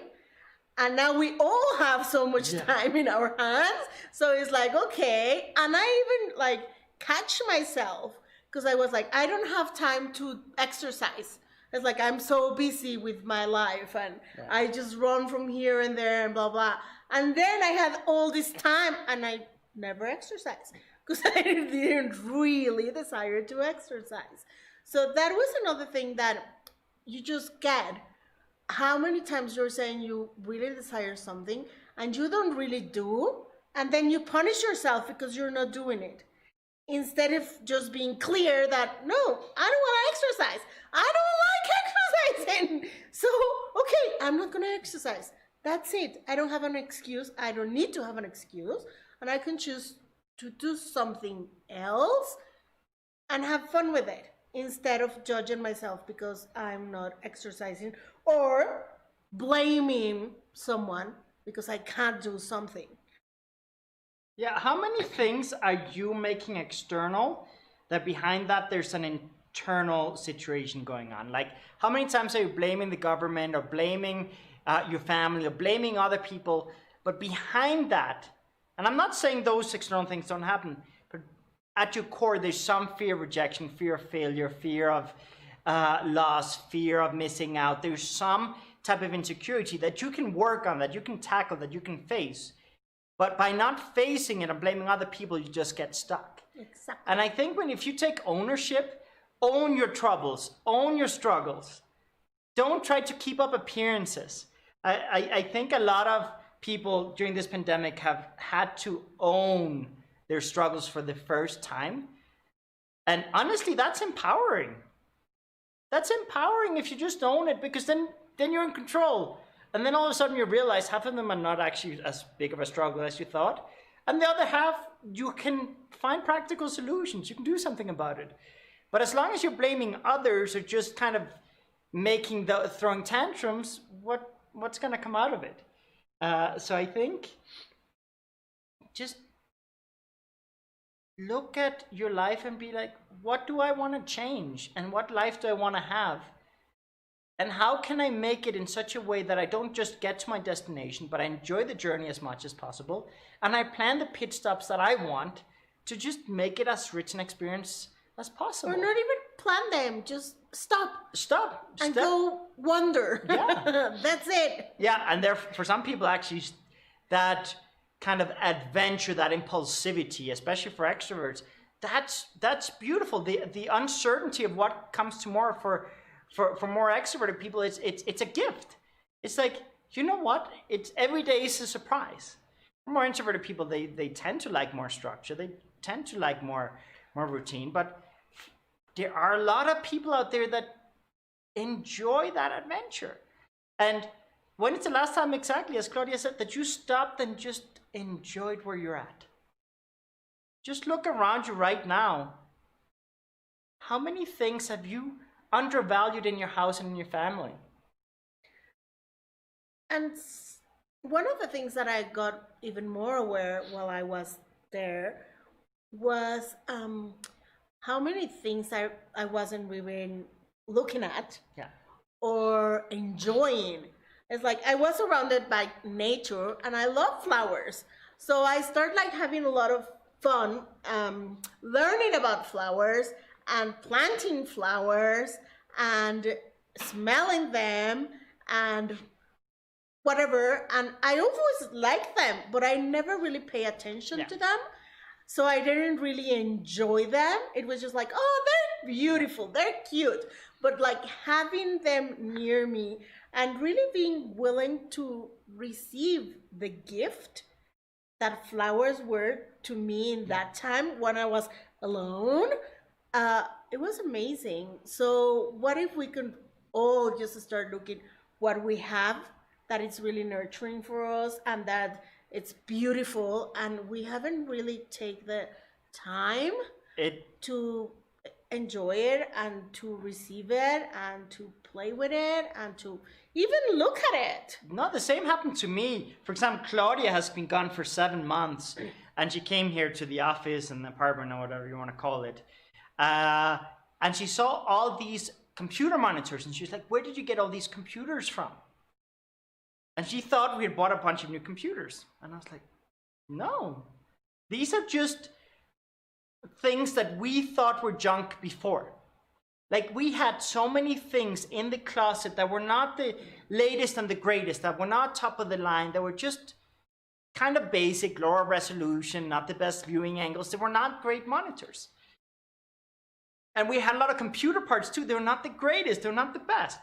And now we all have so much time in our hands. So it's like, okay. And I even like catch myself because I was like, I don't have time to exercise. It's like, I'm so busy with my life and I just run from here and there and blah, blah. And then I had all this time and I never exercised because I didn't really desire to exercise. So that was another thing that you just get. How many times you're saying you really desire something and you don't really do, and then you punish yourself because you're not doing it. Instead of just being clear that, no, I don't want to exercise. I don't like exercising. So, okay, I'm not going to exercise. That's it. I don't have an excuse. I don't need to have an excuse. And I can choose to do something else and have fun with it instead of judging myself because I'm not exercising or blaming someone because I can't do something. Yeah, how many things are you making external that behind that there's an internal situation going on? Like, how many times are you blaming the government or blaming your family or blaming other people? But behind that, and I'm not saying those external things don't happen, but at your core, there's some fear of rejection, fear of failure, fear of loss, fear of missing out. There's some type of insecurity that you can work on, that you can tackle, that you can face. But by not facing it and blaming other people, you just get stuck. Exactly. And I think if you take ownership, own your troubles, own your struggles. Don't try to keep up appearances. I think a lot of people during this pandemic have had to own their struggles for the first time. And honestly, that's empowering. That's empowering if you just own it, because then you're in control. And then all of a sudden you realize half of them are not actually as big of a struggle as you thought. And the other half, you can find practical solutions. You can do something about it. But as long as you're blaming others or just kind of throwing tantrums, what's going to come out of it? So I think just look at your life and be like, what do I want to change? And what life do I want to have? And how can I make it in such a way that I don't just get to my destination, but I enjoy the journey as much as possible? And I plan the pit stops that I want to just make it as rich an experience as possible. Or not even plan them, just stop and go wander. Yeah. That's it. Yeah, and there, for some people, actually, that kind of adventure, that impulsivity, especially for extroverts, that's beautiful. The uncertainty of what comes tomorrow for more extroverted people, it's a gift. It's like, you know what? It's every day is a surprise. For more introverted people, they tend to like more structure. They tend to like more routine. But there are a lot of people out there that enjoy that adventure. And when it's the last time, exactly as Claudia said, that you stopped and just enjoyed where you're at? Just look around you right now. How many things have you undervalued in your house and in your family? And one of the things that I got even more aware while I was there was how many things I wasn't even looking at, Yeah. or enjoying. It's like I was surrounded by nature and I love flowers. So I started like having a lot of fun learning about flowers and planting flowers and smelling them and whatever. And I always liked them, but I never really pay attention to them. So I didn't really enjoy them. It was just like, oh, they're beautiful, they're cute. But like having them near me and really being willing to receive the gift that flowers were to me in that time when I was alone, it was amazing. So what if we could all just start looking what we have that is really nurturing for us and that it's beautiful, and we haven't really taken the time to enjoy it and to receive it and to play with it and to even look at it. No, the same happened to me. For example, Claudia has been gone for 7 months, and she came here to the office and the apartment or whatever you want to call it. And she saw all these computer monitors, and she was like, where did you get all these computers from? And she thought we had bought a bunch of new computers. And I was like, no, these are just things that we thought were junk before. Like, we had so many things in the closet that were not the latest and the greatest, that were not top of the line, that were just kind of basic, lower resolution, not the best viewing angles. They were not great monitors. And we had a lot of computer parts too. They were not the greatest, they were not the best.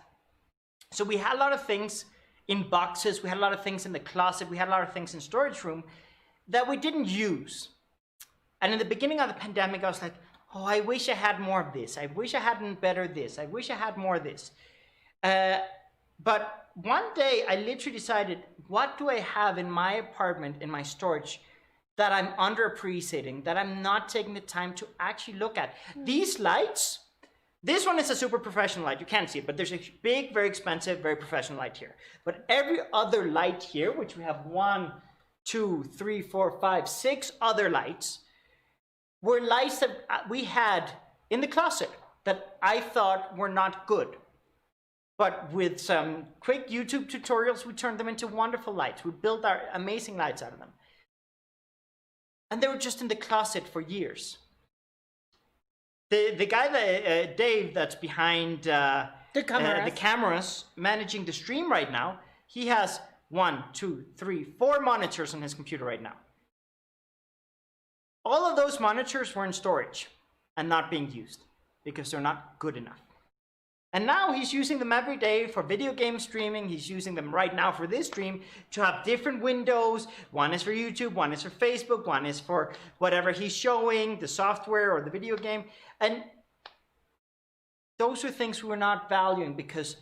So we had a lot of things in boxes, we had a lot of things in the closet, we had a lot of things in storage room that we didn't use. And in the beginning of the pandemic, I was like, oh, I wish I had more of this. I wish I hadn't better this. I wish I had more of this. But one day I literally decided, what do I have in my apartment, in my storage, that I'm underappreciating, that I'm not taking the time to actually look at? These lights, this one is a super professional light. You can't see it, but there's a big, very expensive, very professional light here. But every other light here, which we have 1, 2, 3, 4, 5, 6 other lights, were lights that we had in the closet that I thought were not good. But with some quick YouTube tutorials, we turned them into wonderful lights. We built our amazing lights out of them. And they were just in the closet for years. The guy, Dave, that's behind the cameras managing the stream right now, he has 1, 2, 3, 4 monitors on his computer right now. All of those monitors were in storage and not being used because they're not good enough. And now he's using them every day for video game streaming. He's using them right now for this stream to have different windows. One is for YouTube, one is for Facebook, one is for whatever he's showing, the software or the video game. And those are things we were not valuing because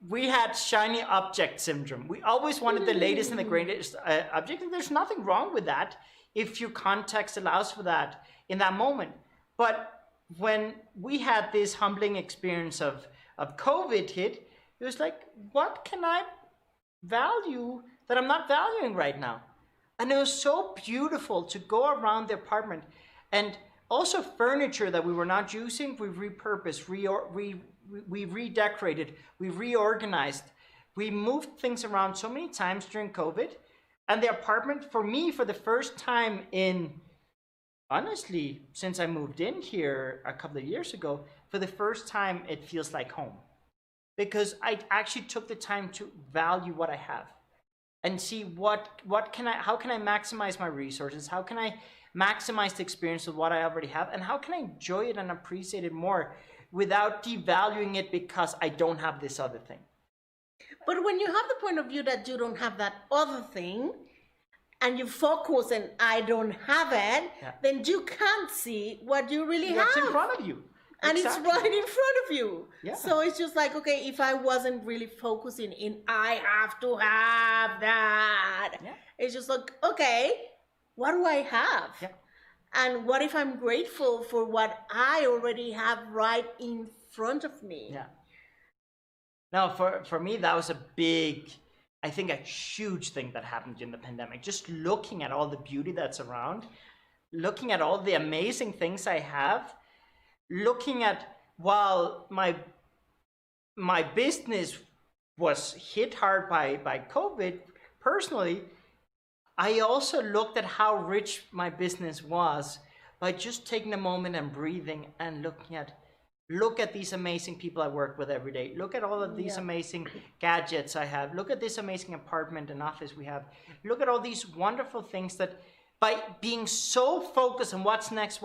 we had shiny object syndrome. We always wanted the latest and the greatest object, and there's nothing wrong with that if your context allows for that in that moment. But when we had this humbling experience of COVID hit, it was like, what can I value that I'm not valuing right now? And it was so beautiful to go around the apartment And also furniture that we were not using, we repurposed, we redecorated, we reorganized. We moved things around so many times during COVID. And the apartment, for me, for the first time in, honestly, since I moved in here a couple of years ago, for the first time, it feels like home. Because I actually took the time to value what I have and see how can I maximize my resources? How can I maximize the experience of what I already have? And how can I enjoy it and appreciate it more without devaluing it because I don't have this other thing? But when you have the point of view that you don't have that other thing, and you focus and I don't have it, then you can't see what you really have. What's in front of you. And Exactly. it's right in front of you. Yeah. So it's just like, okay, if I wasn't really focusing in, I have to have that. Yeah. It's just like, okay, what do I have? Yeah. And what if I'm grateful for what I already have right in front of me? Yeah. No, for me, that was a big, I think a huge thing that happened in the pandemic. Just looking at all the beauty that's around, looking at all the amazing things I have, looking at, while my business was hit hard by COVID, personally, I also looked at how rich my business was by just taking a moment and breathing and look at these amazing people I work with every day. Look at all of these amazing gadgets I have. Look at this amazing apartment and office we have. Look at all these wonderful things that by being so focused on what's next,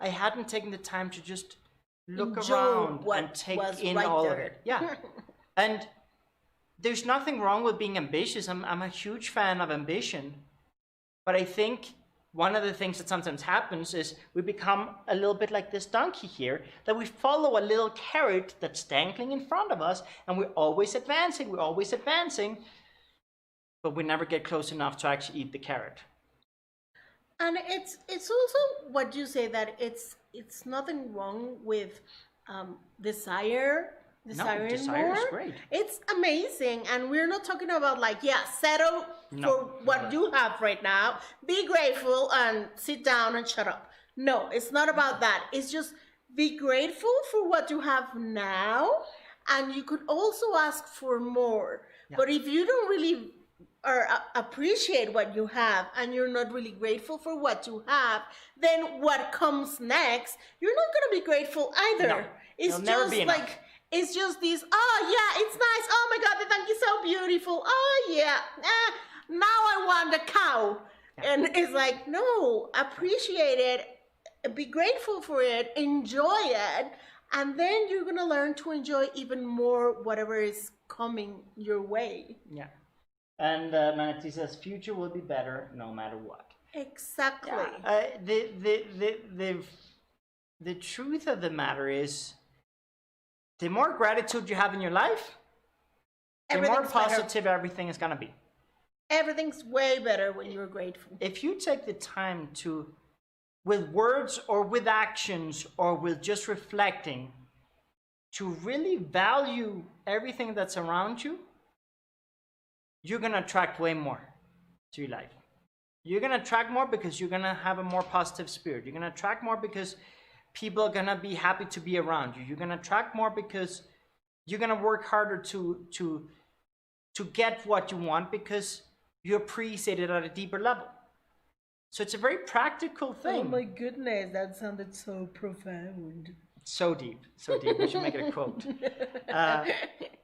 I hadn't taken the time to just look Enjoy around what and take was in right all there. of it. Yeah. And there's nothing wrong with being ambitious. I'm a huge fan of ambition. But I think one of the things that sometimes happens is we become a little bit like this donkey here, that we follow a little carrot that's dangling in front of us, and we're always advancing, but we never get close enough to actually eat the carrot. And it's also what you say, that it's nothing wrong with desiring desire more. is great. It's amazing, and we're not talking about like settle for what you have right now, be grateful and sit down and shut up. No, it's not about that. It's just be grateful for what you have now, and you could also ask for more. But if you don't really appreciate what you have and you're not really grateful for what you have, then what comes next, you're not going to be grateful either. No, it's it'll never just be enough. like, it's just this, oh yeah, it's nice, oh my god, the donkey is so beautiful, oh yeah, now I want a cow. And it's like, no, appreciate it, be grateful for it, enjoy it, and then you're going to learn to enjoy even more whatever is coming your way. Yeah. And Manatee says, future will be better no matter what. Exactly. The truth of the matter is, the more gratitude you have in your life, the more positive everything is going to be. Everything's way better when you're grateful. If you take the time to, with words or with actions or with just reflecting, to really value everything that's around you, you're going to attract way more to your life. You're going to attract more because you're going to have a more positive spirit. You're going to attract more because people are going to be happy to be around you. You're going to attract more because you're going to work harder to get what you want because you appreciate it at a deeper level. So it's a very practical thing. Oh my goodness, that sounded so profound. So deep. We should make it a quote.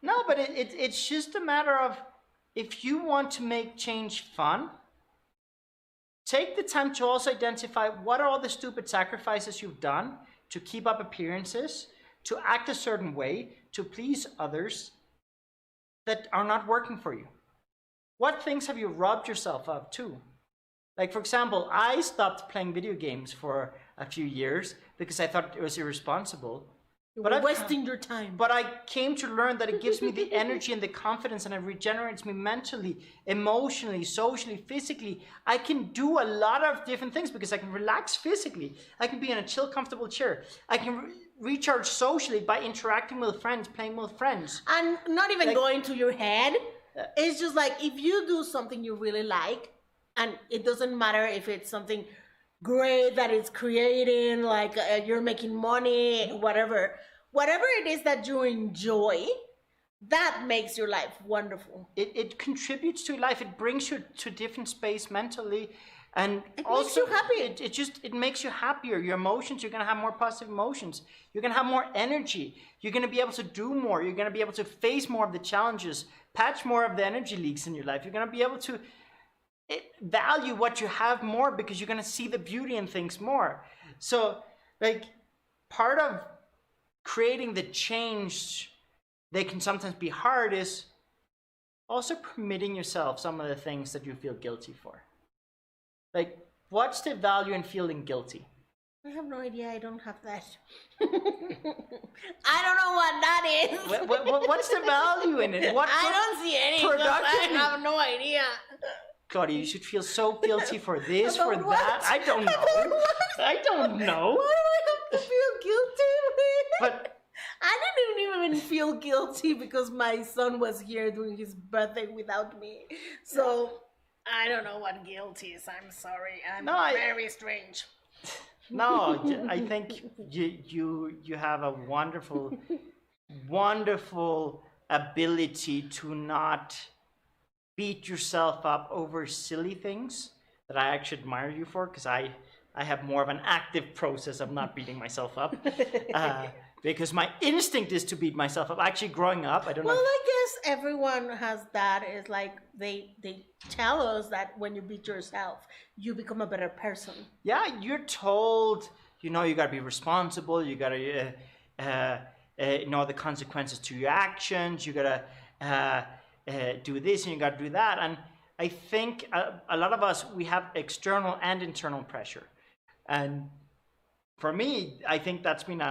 No, but it's just a matter of, if you want to make change fun, take the time to also identify what are all the stupid sacrifices you've done to keep up appearances, to act a certain way, to please others that are not working for you. What things have you robbed yourself of too? Like, for example, I stopped playing video games for a few years because I thought it was irresponsible. You're wasting your time. But I came to learn that it gives me the energy and the confidence, and it regenerates me mentally, emotionally, socially, physically. I can do a lot of different things because I can relax physically. I can be in a chill, comfortable chair. I can recharge socially by interacting with friends, playing with friends. And not even going to your head. It's just like, if you do something you really like, and it doesn't matter if it's something great, that it's creating, like you're making money, whatever. Whatever it is that you enjoy, that makes your life wonderful. It contributes to life. It brings you to a different space mentally, and It also makes you happy. it makes you happier. Your emotions, you're gonna have more positive emotions. You're gonna have more energy. You're gonna be able to do more. You're gonna be able to face more of the challenges, patch more of the energy leaks in your life. You're gonna be able to value what you have more because you're gonna see the beauty in things more. So, like, part of creating the change that can sometimes be hard is also permitting yourself some of the things that you feel guilty for. Like, what's the value in feeling guilty? I have no idea. I don't have that. I don't know what that is. What's the value in it? I don't see any. I have no idea. Claudia, you should feel so guilty for this, for About what? that. I don't know. I don't know. Why do I have to feel guilty? But I didn't even feel guilty because my son was here doing his birthday without me. So I don't know what guilt is. I'm sorry. I'm very strange. no, I think you have a wonderful, wonderful ability to not beat yourself up over silly things that I actually admire you for, because I have more of an active process of not beating myself up. Because my instinct is to beat myself up. Actually, growing up, I don't know. Well, I guess everyone has that. It's like they tell us that when you beat yourself, you become a better person. Yeah, you're told, you gotta be responsible. You gotta know the consequences to your actions. You gotta do this and you gotta do that. And I think a lot of us, we have external and internal pressure. And for me, I think that's been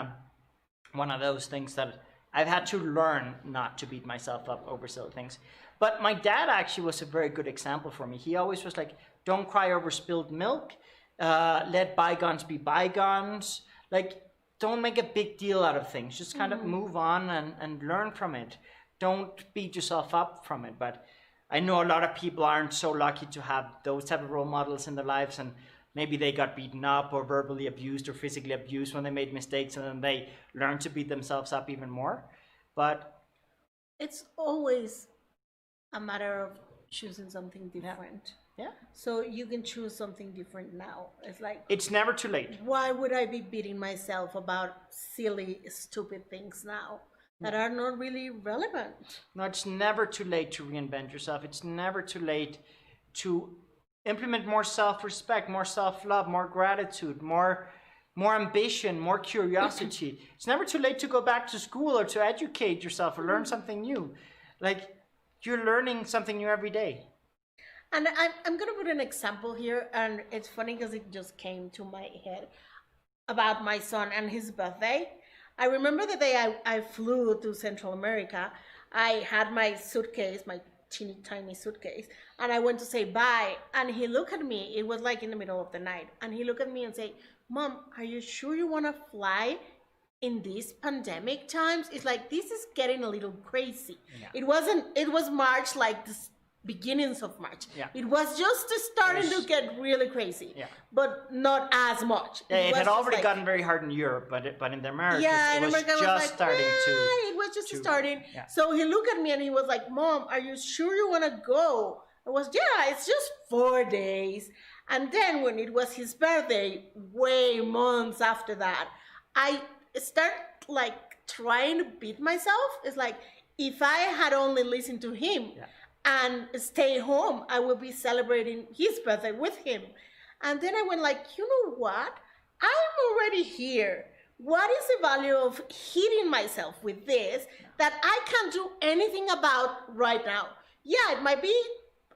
one of those things that I've had to learn not to beat myself up over silly things. But my dad actually was a very good example for me. He always was like, don't cry over spilled milk. Let bygones be bygones. Like, don't make a big deal out of things. Just kind of move on and learn from it. Don't beat yourself up from it. But I know a lot of people aren't so lucky to have those type of role models in their lives, and maybe they got beaten up or verbally abused or physically abused when they made mistakes, and then they learned to beat themselves up even more. But it's always a matter of choosing something different. Yeah. So you can choose something different now. It's like, it's never too late. Why would I be beating myself about silly, stupid things now that are not really relevant? No, it's never too late to reinvent yourself. It's never too late to implement more self-respect, more self-love, more gratitude, more ambition, more curiosity. It's never too late to go back to school or to educate yourself or learn something new. Like, you're learning something new every day. And I'm going to put an example here, and it's funny because it just came to my head about my son and his birthday. I remember the day I flew to Central America. I had my suitcase, my teeny tiny suitcase, and I went to say bye, and he looked at me. It was like in the middle of the night, and he looked at me and said, Mom, are you sure you want to fly in these pandemic times? It's like, this is getting a little crazy. Yeah. It was March, like the beginnings of March. Yeah. It was just starting to get really crazy, but not as much. Yeah, it had already gotten very hard in Europe, but in the Americas, it was just starting to. It was just starting. Yeah. So he looked at me and he was like, Mom, are you sure you want to go? I was, it's just 4 days. And then when it was his birthday, way months after that, I start like trying to beat myself. It's like, if I had only listened to him and stay home, I would be celebrating his birthday with him. And then I went like, you know what? I'm already here. What is the value of hitting myself with this that I can't do anything about right now? Yeah, it might be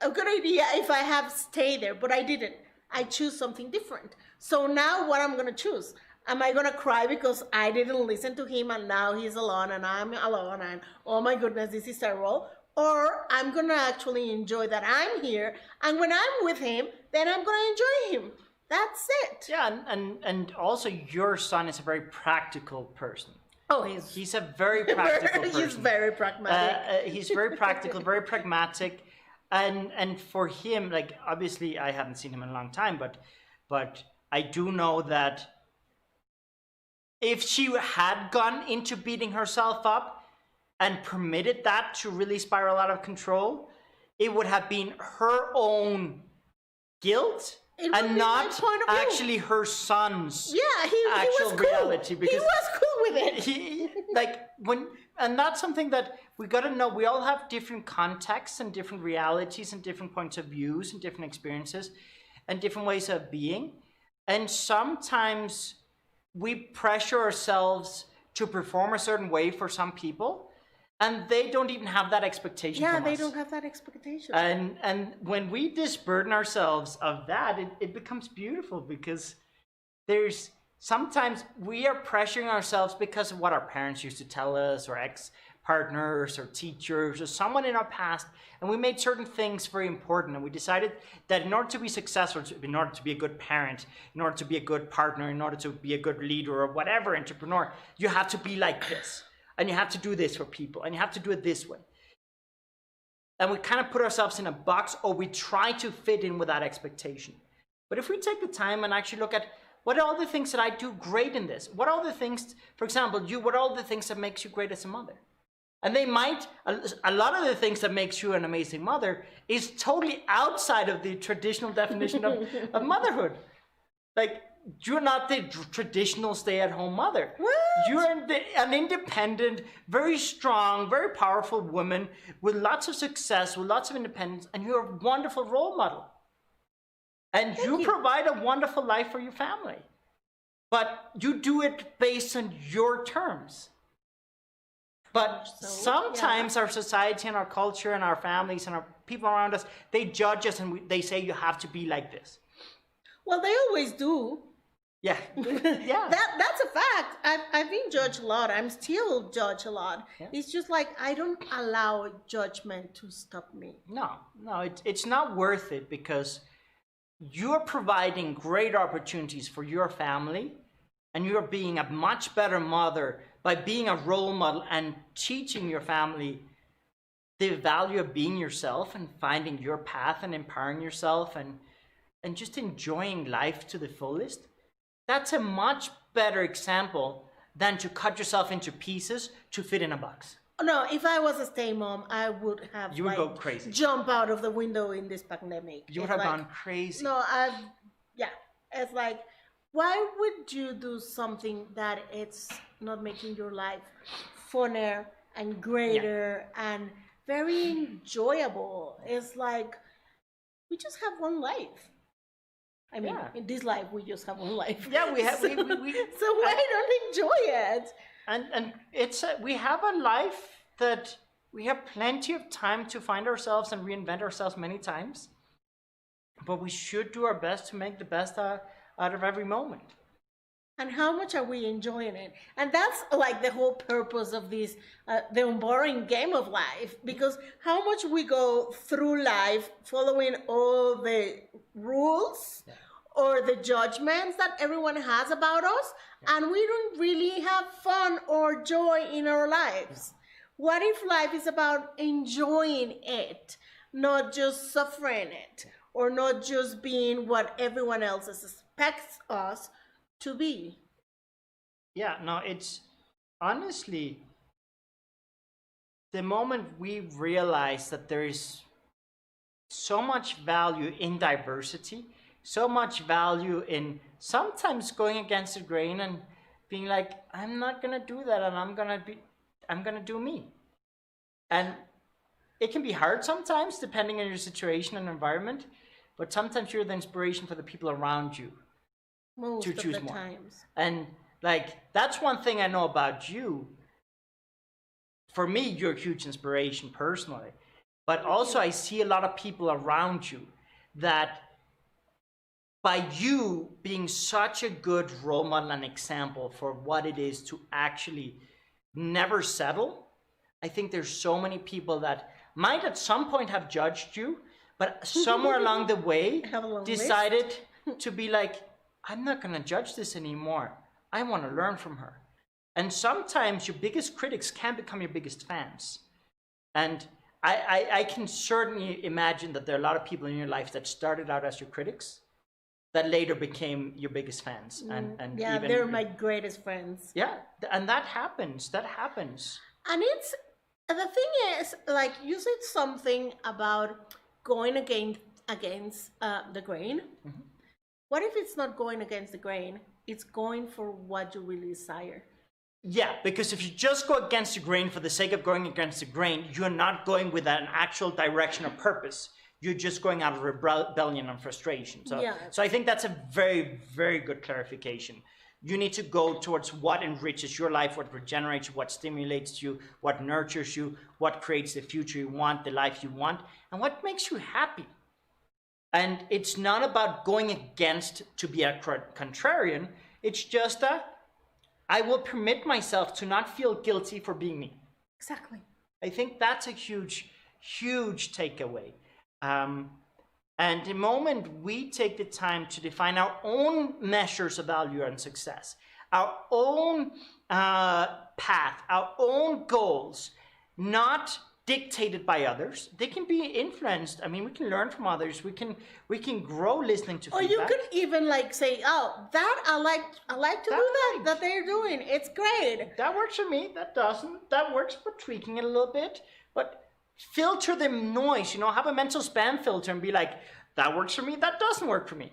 a good idea if I have stayed there, but I didn't. I choose something different. So now what I'm going to choose? Am I going to cry because I didn't listen to him and now he's alone and I'm alone and oh my goodness, this is terrible? Or I'm going to actually enjoy that I'm here, and when I'm with him, then I'm going to enjoy him. That's it. Yeah, and also your son is a very practical person. Oh, he's a very practical person. He's very pragmatic. He's very practical, very pragmatic, and for him, like, obviously I haven't seen him in a long time, but I do know that if she had gone into beating herself up and permitted that to really spiral out of control, it would have been her own guilt It would and be my not point of view. actually her son's Yeah, he actual was cool. reality. He Because was cool with it. and that's something that we got to know. We all have different contexts and different realities and different points of views and different experiences and different ways of being. And sometimes we pressure ourselves to perform a certain way for some people, and they don't even have that expectation Yeah, from they us. don't have that expectation. And when we disburden ourselves of that, it becomes beautiful, because there's sometimes we are pressuring ourselves because of what our parents used to tell us, or ex-partners or teachers or someone in our past, and we made certain things very important, and we decided that in order to be successful, in order to be a good parent, in order to be a good partner, in order to be a good leader or whatever entrepreneur, you have to be like this, and you have to do this for people, and you have to do it this way. And we kind of put ourselves in a box, or we try to fit in with that expectation. But if we take the time and actually look at what are all the things that I do great in this? What are all the things, for example, what are all the things that makes you great as a mother? And they might, a lot of the things that makes you an amazing mother is totally outside of the traditional definition of motherhood. Like, you're not the traditional stay-at-home mother. What? You're an independent, very strong, very powerful woman with lots of success, with lots of independence, and you're a wonderful role model. And you provide a wonderful life for your family. But you do it based on your terms. But sometimes our society and our culture and our families and our people around us, they judge us, and they say you have to be like this. Well, they always do. Yeah. Yeah. That's a fact. I've been judged a lot. I'm still judged a lot. Yeah. It's just like I don't allow judgment to stop me. No, it's not worth it, because you're providing great opportunities for your family, and you're being a much better mother by being a role model and teaching your family the value of being yourself and finding your path and empowering yourself and just enjoying life to the fullest. That's a much better example than to cut yourself into pieces to fit in a box. No, if I was a stay mom, I would have You would go crazy. Jump out of the window in this pandemic. You would have gone crazy. No, it's like, why would you do something that it's not making your life funner and greater and very enjoyable? It's like, we just have one life. I mean, in this life, we just have one life. Yeah, we have. So, so why don't enjoy it? And it's we have a life that we have plenty of time to find ourselves and reinvent ourselves many times. But we should do our best to make the best out of every moment. And how much are we enjoying it? And that's like the whole purpose of this, the Unboring game of life. Because how much we go through life following all the rules or the judgments that everyone has about us, and we don't really have fun or joy in our lives. What if life is about enjoying it, not just suffering it, or not just being what everyone else expects us to be? Yeah, no, it's honestly the moment we realize that there is so much value in diversity, so much value in sometimes going against the grain and being like, I'm not gonna do that, and I'm gonna do me. And it can be hard sometimes, depending on your situation and environment, but sometimes you're the inspiration for the people around you. Most to choose of the more. times. And like, that's one thing I know about you. For me, you're a huge inspiration personally, but also I see a lot of people around you that by you being such a good role model and example for what it is to actually never settle, I think there's so many people that might at some point have judged you, but somewhere along the way decided to be like, I'm not going to judge this anymore. I want to learn from her. And sometimes your biggest critics can become your biggest fans. And I can certainly imagine that there are a lot of people in your life that started out as your critics that later became your biggest fans, and Yeah, even they're my greatest friends. yeah, and that happens. That happens. And it's the thing is, like you said something about going against the grain. What if it's not going against the grain? It's going for what you really desire. Yeah, because if you just go against the grain for the sake of going against the grain, you're not going with an actual direction or purpose. You're just going out of rebellion and frustration. So, Yeah. so I think that's a very, very good clarification. You need to go towards what enriches your life, what regenerates you, what stimulates you, what nurtures you, what creates the future you want, the life you want, and what makes you happy. And it's not about going against to be a contrarian. It's just that I will permit myself to not feel guilty for being me. Exactly. I think that's a huge, huge takeaway. And the moment we take the time to define our own measures of value and success, our own path, our own goals, not dictated by others, they can be influenced. I mean, we can learn from others. We can grow listening to Or feedback. you could even like say, "Oh, that I like to do that they're doing. It's great." That works for me. That doesn't. That works for tweaking it a little bit. But filter the noise. Have a mental spam filter and be like, that works for me. That doesn't work for me.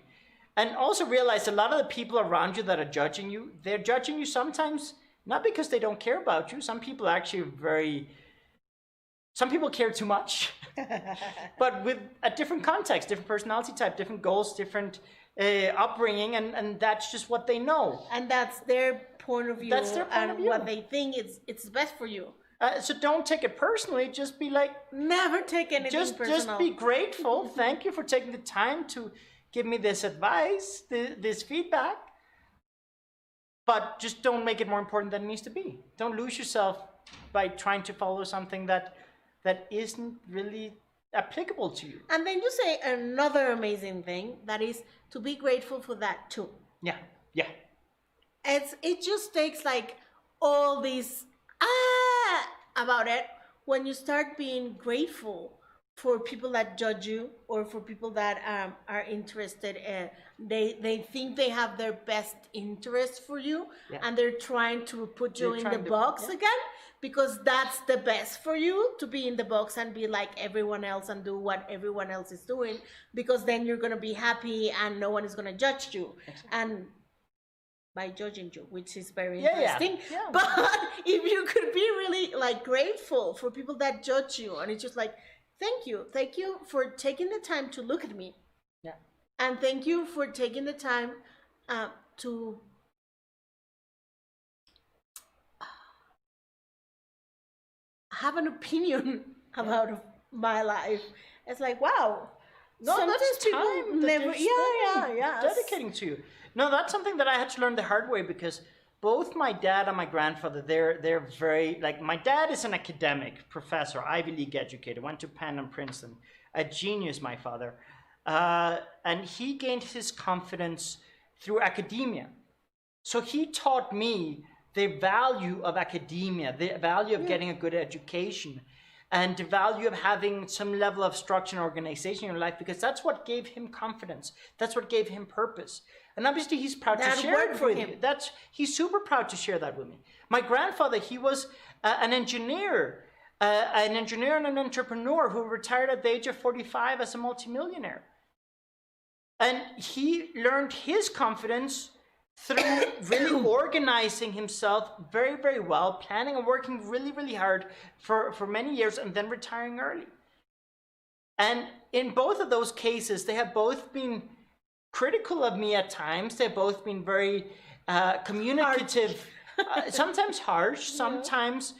And also realize a lot of the people around you that are judging you, they're judging you sometimes not because they don't care about you. Some people actually some people care too much, but with a different context, different personality type, different goals, different upbringing, and that's just what they know. And that's their point of view. That's their point of view. What they think it's best for you. So don't take it personally. Just be like, never take anything personal. Just be grateful. Thank you for taking the time to give me this advice, this feedback. But just don't make it more important than it needs to be. Don't lose yourself by trying to follow something that isn't really applicable to you. And then you say another amazing thing, that is to be grateful for that too. Yeah. It just takes like all these about it when you start being grateful for people that judge you or for people that are interested in, they think they have their best interest for you, and they're trying to put you in the box again, because that's the best for you, to be in the box and be like everyone else and do what everyone else is doing, because then you're going to be happy and no one is going to judge you. And by judging you, which is very interesting. Yeah. But if you could be really like grateful for people that judge you, and it's just like, thank you for taking the time to look at me. Yeah. And thank you for taking the time to have an opinion about my life. It's like, wow. No, Sometimes that's people time that never, they're dedicating to you. No, that's something that I had to learn the hard way, because both my dad and my grandfather, they're very, like, my dad is an academic professor, Ivy League educated, went to Penn and Princeton, a genius, my father. And he gained his confidence through academia. So he taught me the value of academia, the value of getting a good education, and the value of having some level of structure and organization in your life, because that's what gave him confidence. That's what gave him purpose. And obviously he's proud to share it with you. He's super proud to share that with me. My grandfather, he was an engineer and an entrepreneur who retired at the age of 45 as a multimillionaire. And he learned his confidence through really organizing himself very, very well, planning and working really, really hard for many years, and then retiring early. And in both of those cases, they have both been critical of me at times. They've both been very communicative, sometimes harsh, sometimes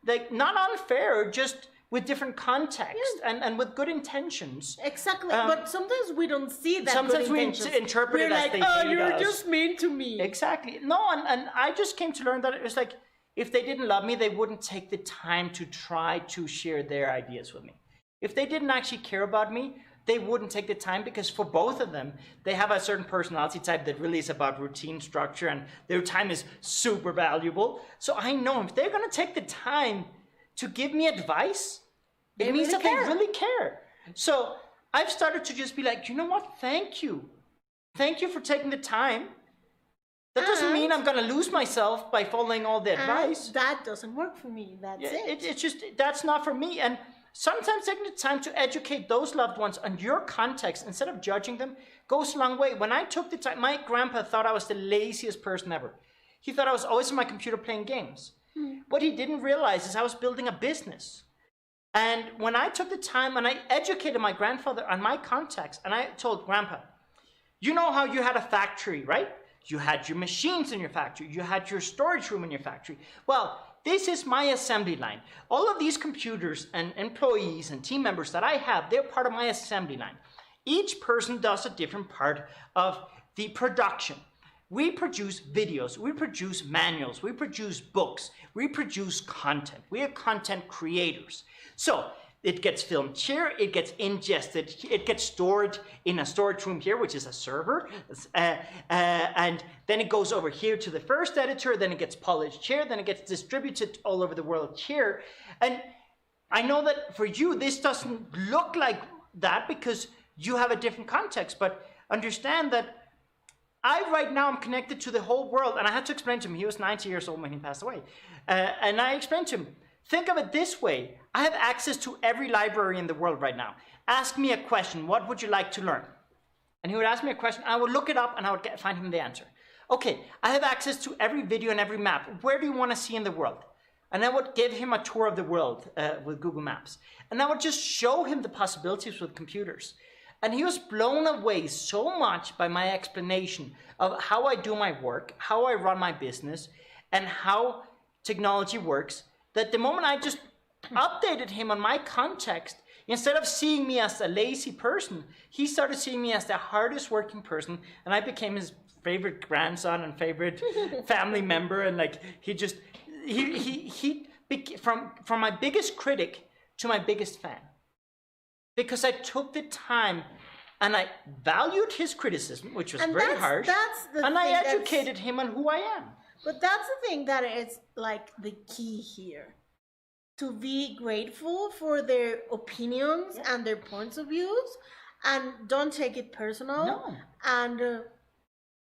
like not unfair, just with different context and with good intentions. Exactly, but sometimes we don't see that. Sometimes we interpret it as they hate us. Oh, you're just mean to me. Exactly. No, and I just came to learn that it was like, if they didn't love me, they wouldn't take the time to try to share their ideas with me. If they didn't actually care about me, they wouldn't take the time, because for both of them, they have a certain personality type that really is about routine, structure, and their time is super valuable. So I know if they're going to take the time to give me advice, it means that they really care. So I've started to just be like, you know what? Thank you. thank you for taking the time. That doesn't mean I'm going to lose myself by following all the advice. That doesn't work for me. That's it. It's just, that's not for me. And sometimes taking the time to educate those loved ones on your context instead of judging them goes a long way. When I took the time, my grandpa thought I was the laziest person ever. He thought I was always on my computer playing games. What he didn't realize is I was building a business. And when I took the time and I educated my grandfather on my context, and I told Grandpa, you know how you had a factory, right? You had your machines in your factory. You had your storage room in your factory. Well, this is my assembly line. All of these computers and employees and team members that I have, they're part of my assembly line. Each person does a different part of the production. We produce videos, we produce manuals, we produce books, we produce content. We are content creators. So it gets filmed here, it gets ingested, it gets stored in a storage room here, which is a server, and then it goes over here to the first editor, then it gets polished here, then it gets distributed all over the world here. And I know that for you, this doesn't look like that because you have a different context, but understand that right now I'm connected to the whole world, and I had to explain to him, he was 90 years old when he passed away, and I explained to him, think of it this way, I have access to every library in the world right now. Ask me a question, what would you like to learn? And he would ask me a question, I would look it up and I would find him the answer. Okay, I have access to every video and every map. Where do you want to see in the world? And I would give him a tour of the world with Google Maps. And I would just show him the possibilities with computers. And he was blown away so much by my explanation of how I do my work, how I run my business, and how technology works, that the moment I just updated him on my context, instead of seeing me as a lazy person, he started seeing me as the hardest working person, and I became his favorite grandson and favorite family member, and like from my biggest critic to my biggest fan. Because I took the time and I valued his criticism, which was very harsh, and I educated him on who I am. But that's the thing that is like the key here. To be grateful for their opinions and their points of views, and don't take it personal. No. And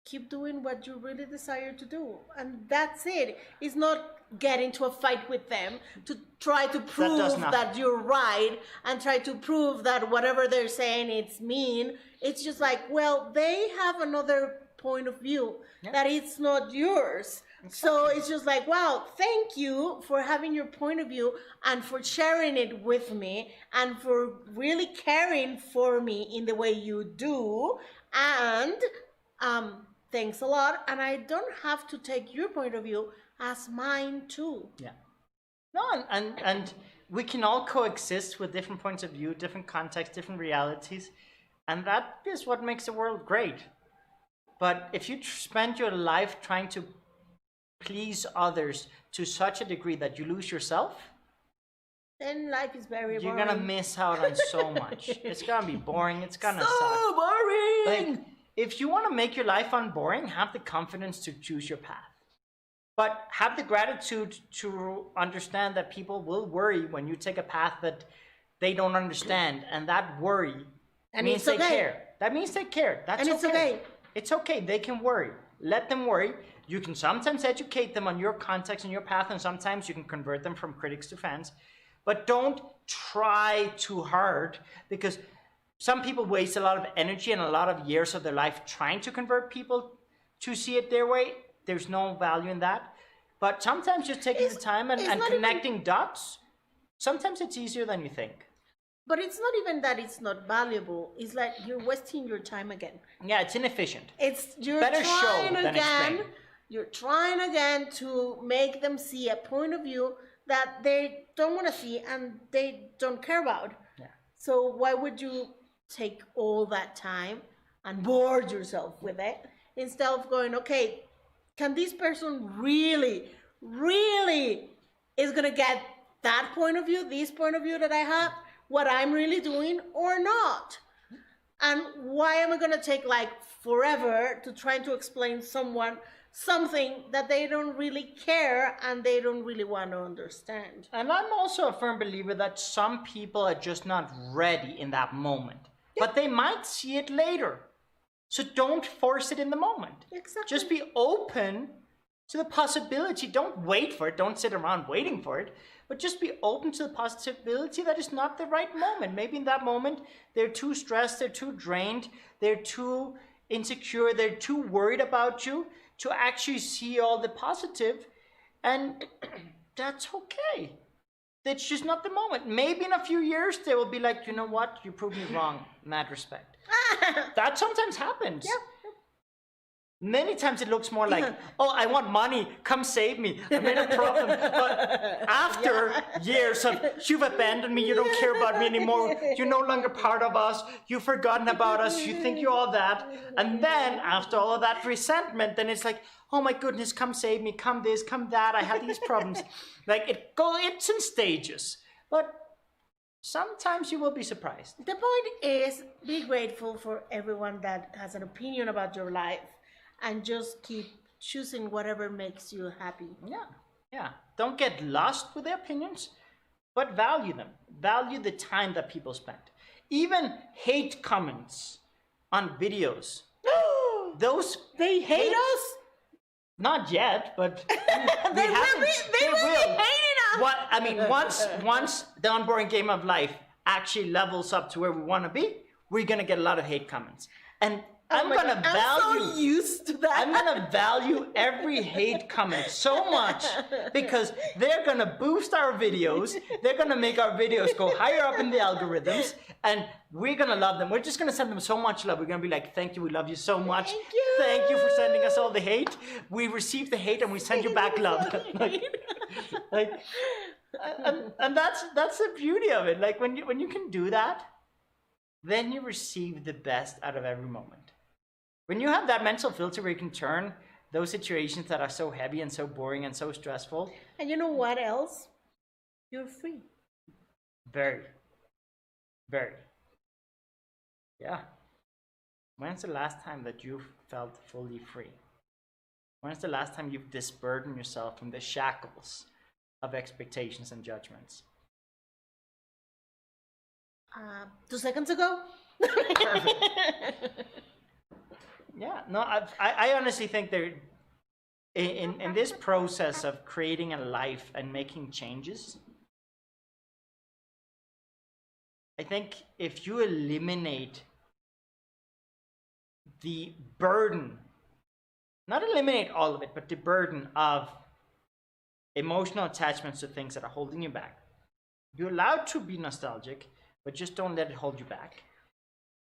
keep doing what you really desire to do. And that's it. It's not get into a fight with them to try to prove that you're right and try to prove that whatever they're saying it's mean. It's just like, well, they have another point of view that it's not yours. So it's just like, wow, thank you for having your point of view and for sharing it with me and for really caring for me in the way you do. And thanks a lot. And I don't have to take your point of view as mine too. Yeah. No, and we can all coexist with different points of view, different contexts, different realities. And that is what makes the world great. But if you spend your life trying to please others to such a degree that you lose yourself, then life is very boring. You're gonna miss out on so much. It's gonna be boring. It's gonna so suck. Boring. Like, if you want to make your life unboring, have the confidence to choose your path. But have the gratitude to understand that people will worry when you take a path that they don't understand, and that worry means they care. That means they care. That's and it's okay. It's okay. They can worry. Let them worry. You can sometimes educate them on your context and your path, and sometimes you can convert them from critics to fans. But don't try too hard, because some people waste a lot of energy and a lot of years of their life trying to convert people to see it their way. There's no value in that. But sometimes just taking the time and connecting dots, sometimes it's easier than you think. But it's not even that it's not valuable. It's like you're wasting your time again. Yeah, it's inefficient. You're better show than explain. You're trying again to make them see a point of view that they don't want to see and they don't care about. Yeah. So why would you take all that time and bore yourself with it instead of going, okay, can this person really is going to get that point of view, this point of view that I have, what I'm really doing or not? And why am I going to take like forever to try to explain someone something that they don't really care and they don't really want to understand? And I'm also a firm believer that some people are just not ready in that moment. But they might see it later. So don't force it in the moment. Exactly. Just be open to the possibility. Don't wait for it. Don't sit around waiting for it. But just be open to the possibility that it's not the right moment. Maybe in that moment, they're too stressed, they're too drained, they're too insecure, they're too worried about you to actually see all the positive. And that's okay. It's just not the moment. Maybe in a few years, they will be like, you know what? You proved me wrong in that respect. That sometimes happens. Yep. Many times it looks more like, oh, I want money, come save me, I made a problem. But after years of, you've abandoned me, you don't care about me anymore, you're no longer part of us, you've forgotten about us, you think you're all that. And then after all of that resentment, then it's like, oh my goodness, come save me, come this, come that, I have these problems. Like it's in stages. But sometimes you will be surprised. The point is, be grateful for everyone that has an opinion about your life. And just keep choosing whatever makes you happy. Yeah. Don't get lost with their opinions, but value them. Value the time that people spend. Even hate comments on videos. They hate us? Not yet, but they will be hating us. What I mean, once the Unboring Game of Life actually levels up to where we want to be, we're gonna get a lot of hate comments. And I'm so used to that. I'm gonna value every hate comment so much because they're gonna boost our videos. They're gonna make our videos go higher up in the algorithms, and we're gonna love them. We're just gonna send them so much love. We're gonna be like, "Thank you, we love you so much. Thank you for sending us all the hate. We received the hate, and we send you back love." and that's the beauty of it. Like when you can do that, then you receive the best out of every moment. When you have that mental filter where you can turn those situations that are so heavy and so boring and so stressful. And you know what else? You're free. Very. Very. Yeah. When's the last time that you felt fully free? When's the last time you've disburdened yourself from the shackles of expectations and judgments? 2 seconds ago. Perfect. Yeah, no, I honestly think there, in this process of creating a life and making changes, I think if you eliminate the burden, not eliminate all of it, but the burden of emotional attachments to things that are holding you back, you're allowed to be nostalgic, but just don't let it hold you back.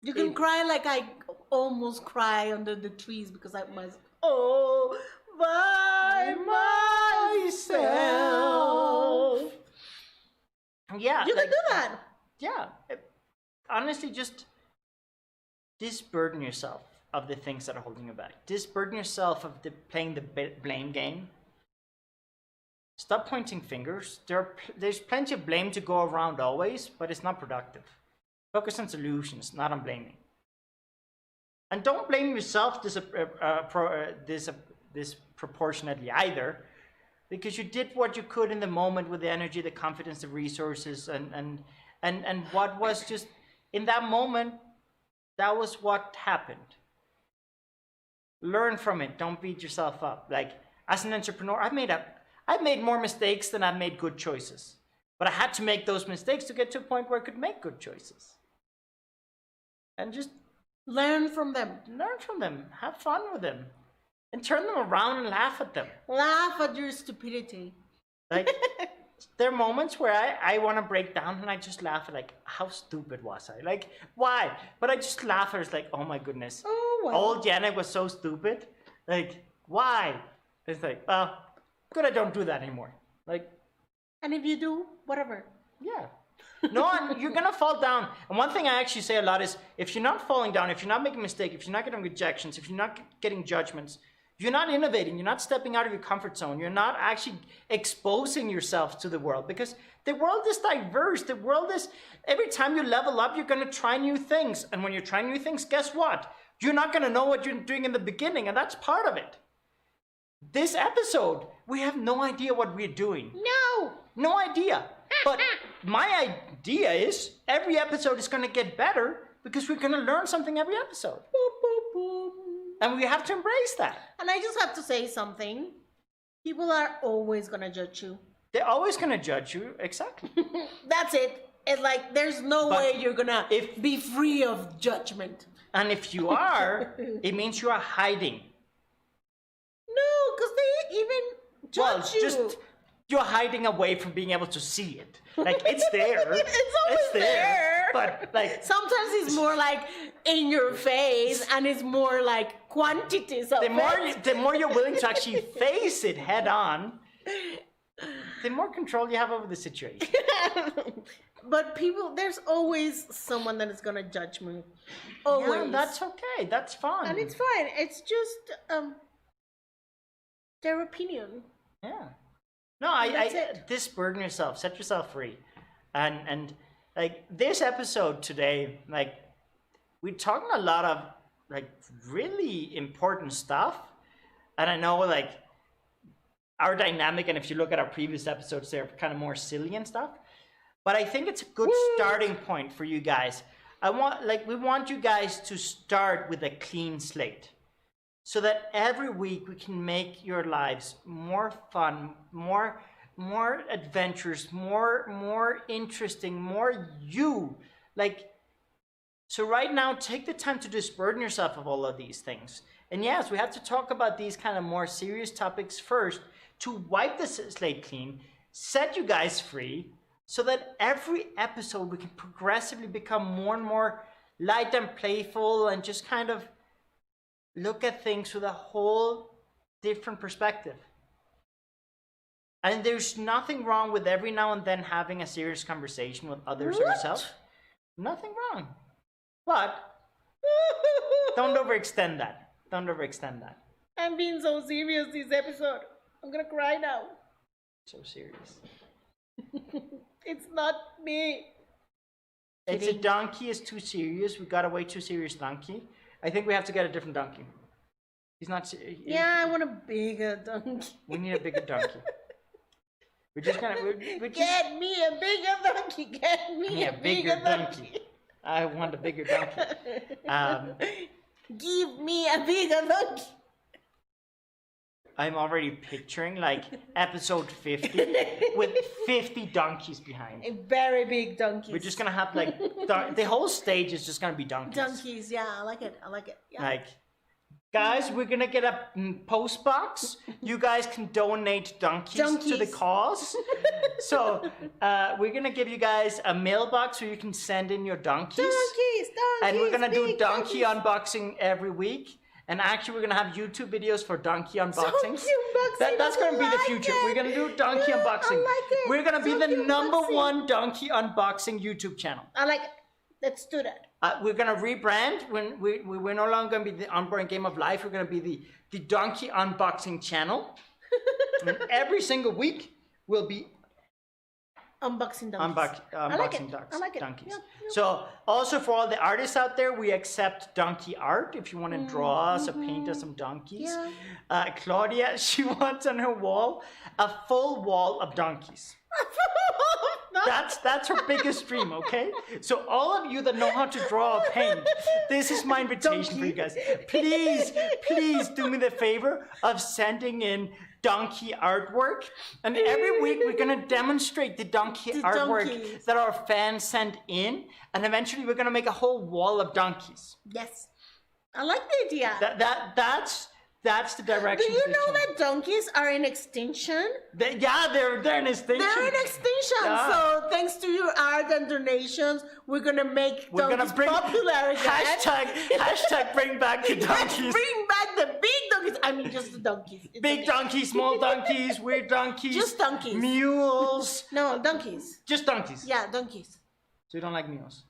You can cry like I almost cry under the trees because I was all by myself. Yeah. You can do that. Yeah. Honestly, just disburden yourself of the things that are holding you back. Disburden yourself of playing the blame game. Stop pointing fingers. There's plenty of blame to go around always, but it's not productive. Focus on solutions, not on blaming. And don't blame yourself disproportionately either, because you did what you could in the moment with the energy, the confidence, the resources, and what was just in that moment, that was what happened. Learn from it. Don't beat yourself up. Like, as an entrepreneur, I've made more mistakes than I've made good choices. But I had to make those mistakes to get to a point where I could make good choices. And just learn from them. Learn from them. Have fun with them. And turn them around and laugh at them. Laugh at your stupidity. Like, there are moments where I want to break down and I just laugh at, like, how stupid was I? Like, why? But I just laugh at it. It's like, oh my goodness. Oh, well. Old Janet was so stupid. Like, why? It's like, well, good I don't do that anymore. Like, and if you do, whatever. Yeah. No, and you're going to fall down. And one thing I actually say a lot is, if you're not falling down, if you're not making mistakes, if you're not getting rejections, if you're not getting judgments, you're not innovating, you're not stepping out of your comfort zone, you're not actually exposing yourself to the world, because the world is diverse. The world is, every time you level up, you're going to try new things. And when you're trying new things, guess what? You're not going to know what you're doing in the beginning, and that's part of it. This episode, we have no idea what we're doing. No idea. But my idea is every episode is going to get better because we're going to learn something every episode. Boop, boop, boom. And we have to embrace that. And I just have to say something. People are always gonna judge you. They're always going to judge you. Exactly. That's it. It's like there's no But way you're gonna if- be free of judgment. And if you are, it means you are hiding. No, because they even judge you. You're hiding away from being able to see it. Like, it's there. It's always there. But, like, Sometimes it's more like in your face, and it's more like quantities of the more you're willing to actually face it head on, the more control you have over the situation. But there's always someone that is gonna judge me. Always. Yeah, that's okay. That's fine. And it's fine. It's just their opinion. Yeah. No, that's it. disburden yourself, set yourself free. And like this episode today, like we're talking a lot of like really important stuff. And I know like our dynamic, and if you look at our previous episodes, they're kind of more silly and stuff. But I think it's a good starting point for you guys. We want you guys to start with a clean slate, so that every week we can make your lives more fun, more adventurous, more interesting, more you. Like, so right now, take the time to disburden yourself of all of these things. And yes, we have to talk about these kind of more serious topics first to wipe the slate clean, set you guys free, so that every episode we can progressively become more and more light and playful and just kind of look at things with a whole different perspective. And there's nothing wrong with every now and then having a serious conversation with others or yourself. Nothing wrong. But don't overextend that. Don't overextend that. I'm being so serious this episode. I'm gonna cry now. So serious. It's not me. It's a donkey is too serious. We got a way too serious donkey. I think we have to get a different donkey. He's not serious. Yeah, I want a bigger donkey. We need a bigger donkey. We're just gonna. We're just, Get me a bigger donkey. Get me a bigger donkey. I want a bigger donkey. Give me a bigger donkey. I'm already picturing like episode 50 with 50 donkeys behind. A very big donkey. We're just gonna have like the whole stage is just gonna be donkeys. Donkeys, yeah, I like it. Yeah. Like, guys, we're gonna get a post box. You guys can donate donkeys to the cause. So we're gonna give you guys a mailbox where you can send in your donkeys. Donkeys. And we're gonna do donkey donkeys. unboxing every week. And actually, we're gonna have YouTube videos for donkey unboxings. Donkey unboxing, That's gonna be the I future. like We're gonna do donkey Yeah, I unboxing. like it. We're gonna be the Donkey number unboxing. one donkey unboxing YouTube channel. I like it. Let's do that. We're gonna rebrand. When we're no longer gonna be the Unboring Game of Life. We're gonna be the donkey unboxing channel. And every single week will be Unboxing donkeys. unboxing I like it. donkeys. Yeah, yeah. So also for all the artists out there, we accept donkey art. If you want to draw us or paint us some donkeys. Yeah. Claudia, she wants on her wall a full wall of donkeys. That's her biggest dream, okay? So all of you that know how to draw or paint, this is my invitation for you guys. Please do me the favor of sending in donkey artwork. And every week we're gonna demonstrate the donkey artwork donkeys. that our fans send in. And eventually we're gonna make a whole wall of donkeys. Yes. I like the idea. That's the direction. Do you know that donkeys are in extinction? They're in extinction. They're in extinction. Yeah. So thanks to your art and donations, we're gonna make donkeys popular again. hashtag bring back the Let's donkeys. bring back the big donkeys. I mean, just the donkeys. It's Big okay. donkeys, small donkeys, weird donkeys. Just donkeys. Mules. No, donkeys. Just donkeys. Yeah, donkeys. So you don't like mules?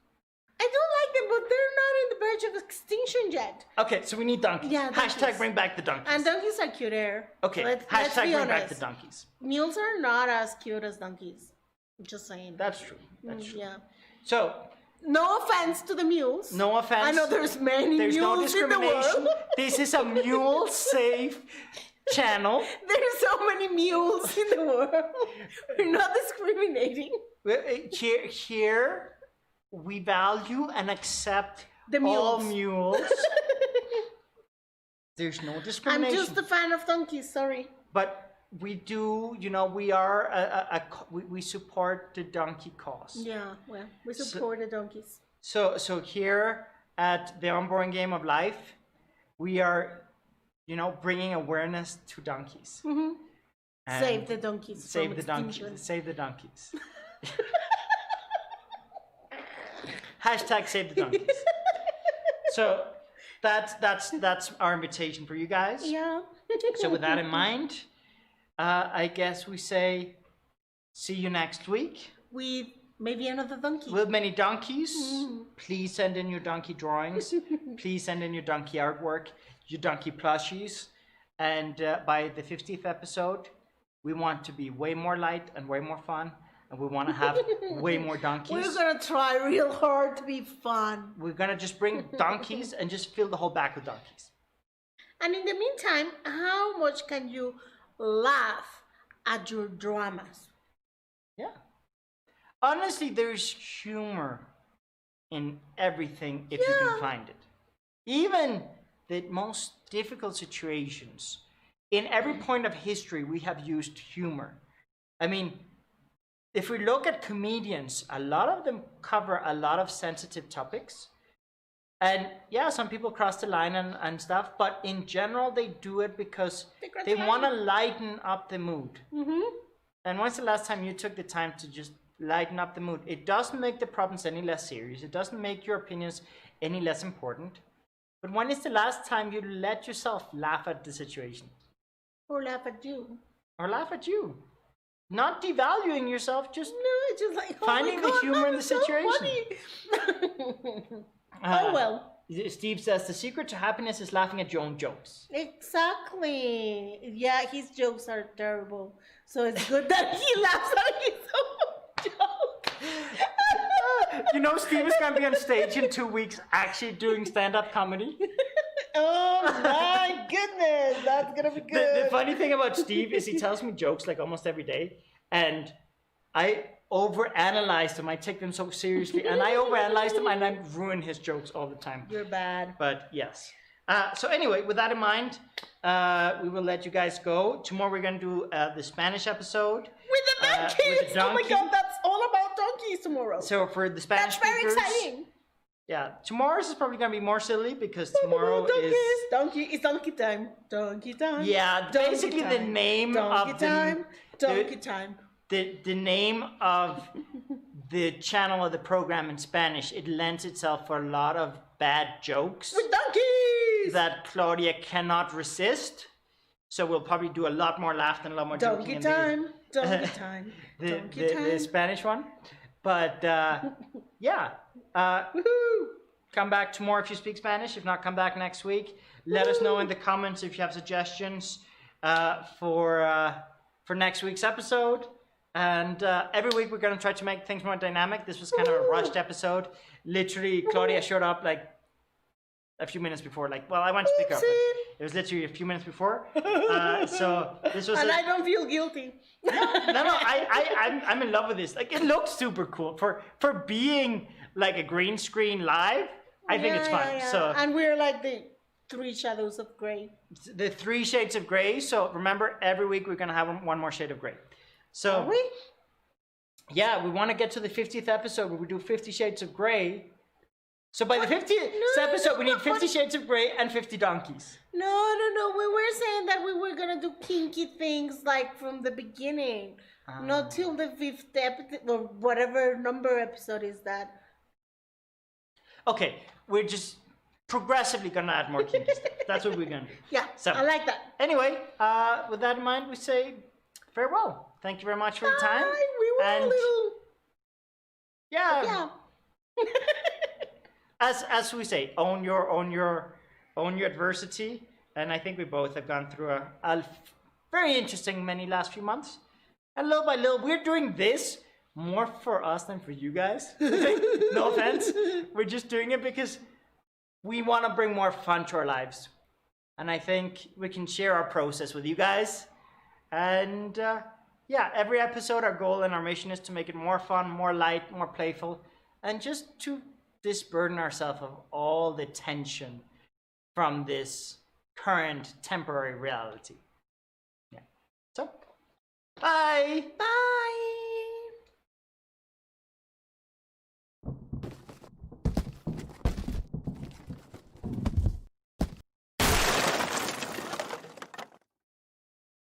I don't like them, but they're not in the verge of extinction yet. Okay, so we need donkeys. Yeah, donkeys. Hashtag bring back the donkeys. And donkeys are cuter. Okay, Let's hashtag be bring back honest. the donkeys. Mules are not as cute as donkeys. I'm just saying. That's true. That's true. Yeah. So, No offense to the mules. no offense. I know there's many There's no mules in the discrimination. world. This is a mule safe channel. There's so many mules in the world. We're not discriminating. Here, we value and accept The all mules. mules. There's no I'm discrimination. just a fan of donkeys. Sorry. But we do, we are we support the donkey cause. Yeah. Well, we support the donkeys. So here at the Unboring Game of Life, we are, bringing awareness to donkeys. Mm-hmm. And Save the donkeys. Save from the donkeys. extinction. Save the donkeys. Hashtag save the donkeys. So that's our invitation for you guys. Yeah. So with that in mind, I guess we say see you next week. With maybe another donkey. With many donkeys. Please send in your donkey drawings. Please send in your donkey artwork, your donkey plushies. And by the 50th episode, we want to be way more light and way more fun. And we want to have way more donkeys. We're going to try real hard to be fun. We're going to just bring donkeys and just fill the whole back with donkeys. And in the meantime, how much can you laugh at your dramas? Yeah. Honestly, there's humor in everything if you can find it. Even the most difficult situations. In every point of history, we have used humor. I mean, if we look at comedians, a lot of them cover a lot of sensitive topics. And yeah, some people cross the line and stuff, but in general, they do it because they want to lighten up the mood. Mm-hmm. And when's the last time you took the time to just lighten up the mood? It doesn't make the problems any less serious. It doesn't make your opinions any less important. But when is the last time you let yourself laugh at the situation? Or laugh at you. Or laugh at you. Not devaluing yourself, just it's just like finding the humor in the situation. Oh well. Steve says the secret to happiness is laughing at your own jokes. Exactly. Yeah, his jokes are terrible. So it's good that he laughs at his own joke. Steve is going to be on stage in 2 weeks actually doing stand-up comedy. Oh my goodness, that's gonna be good. The funny thing about Steve is he tells me jokes like almost every day, and I overanalyze them. I take them so seriously, and I overanalyze them, and I ruin his jokes all the time. You're bad. But yes. So anyway, with that in mind, we will let you guys go. Tomorrow we're going to do the Spanish episode. With the donkeys! With the donkey. Oh my god, that's all about donkeys tomorrow. So for the Spanish That's very speakers, exciting. yeah, tomorrow's is probably going to be more silly because tomorrow is... It's donkey time. Donkey time. Yeah, donkey basically time. the name donkey of time. Donkey time. The name of the channel of the program in Spanish, it lends itself for a lot of bad jokes With donkeys! that Claudia cannot resist. So we'll probably do a lot more laugh and a lot more Donkey joking time. Donkey time. in Donkey time. the Spanish one. But yeah, Woohoo! come back tomorrow if you speak Spanish. If not, come back next week. Let us know in the comments if you have suggestions for next week's episode. And every week we're going to try to make things more dynamic. This was kind of a rushed episode. Literally, Claudia showed up like a few minutes before. Like, well, I want to pick her up. But it was literally a few minutes before. So this was. And I don't feel guilty. No, I'm in love with this. Like, it looks super cool for being like a green screen live. I think it's fun. Yeah. So And we're like the 3 shadows of gray. the 3 shades of gray. So remember, every week we're gonna have one more shade of gray. So Are we? yeah, we want to get to the 50th episode where we do 50 shades of gray. So by the 50th episode, we need 50 shades of gray and 50 donkeys. No. We were saying that we were gonna do kinky things like from the beginning, not till the 5th episode or whatever number episode is that. Okay, we're just progressively gonna add more kinky stuff. That's what we're gonna do. Yeah, So I like that. anyway, with that in mind, we say farewell. Thank you very much for your time. Bye. We were a little. Yeah. Yeah. As we say, own your adversity, and I think we both have gone through a very interesting many last few months. And little by little, we're doing this more for us than for you guys. No offense, we're just doing it because we want to bring more fun to our lives, and I think we can share our process with you guys. And yeah, every episode, our goal and our mission is to make it more fun, more light, more playful, and just to disburden ourselves of all the tension from this current temporary reality. Yeah. So, bye. Bye.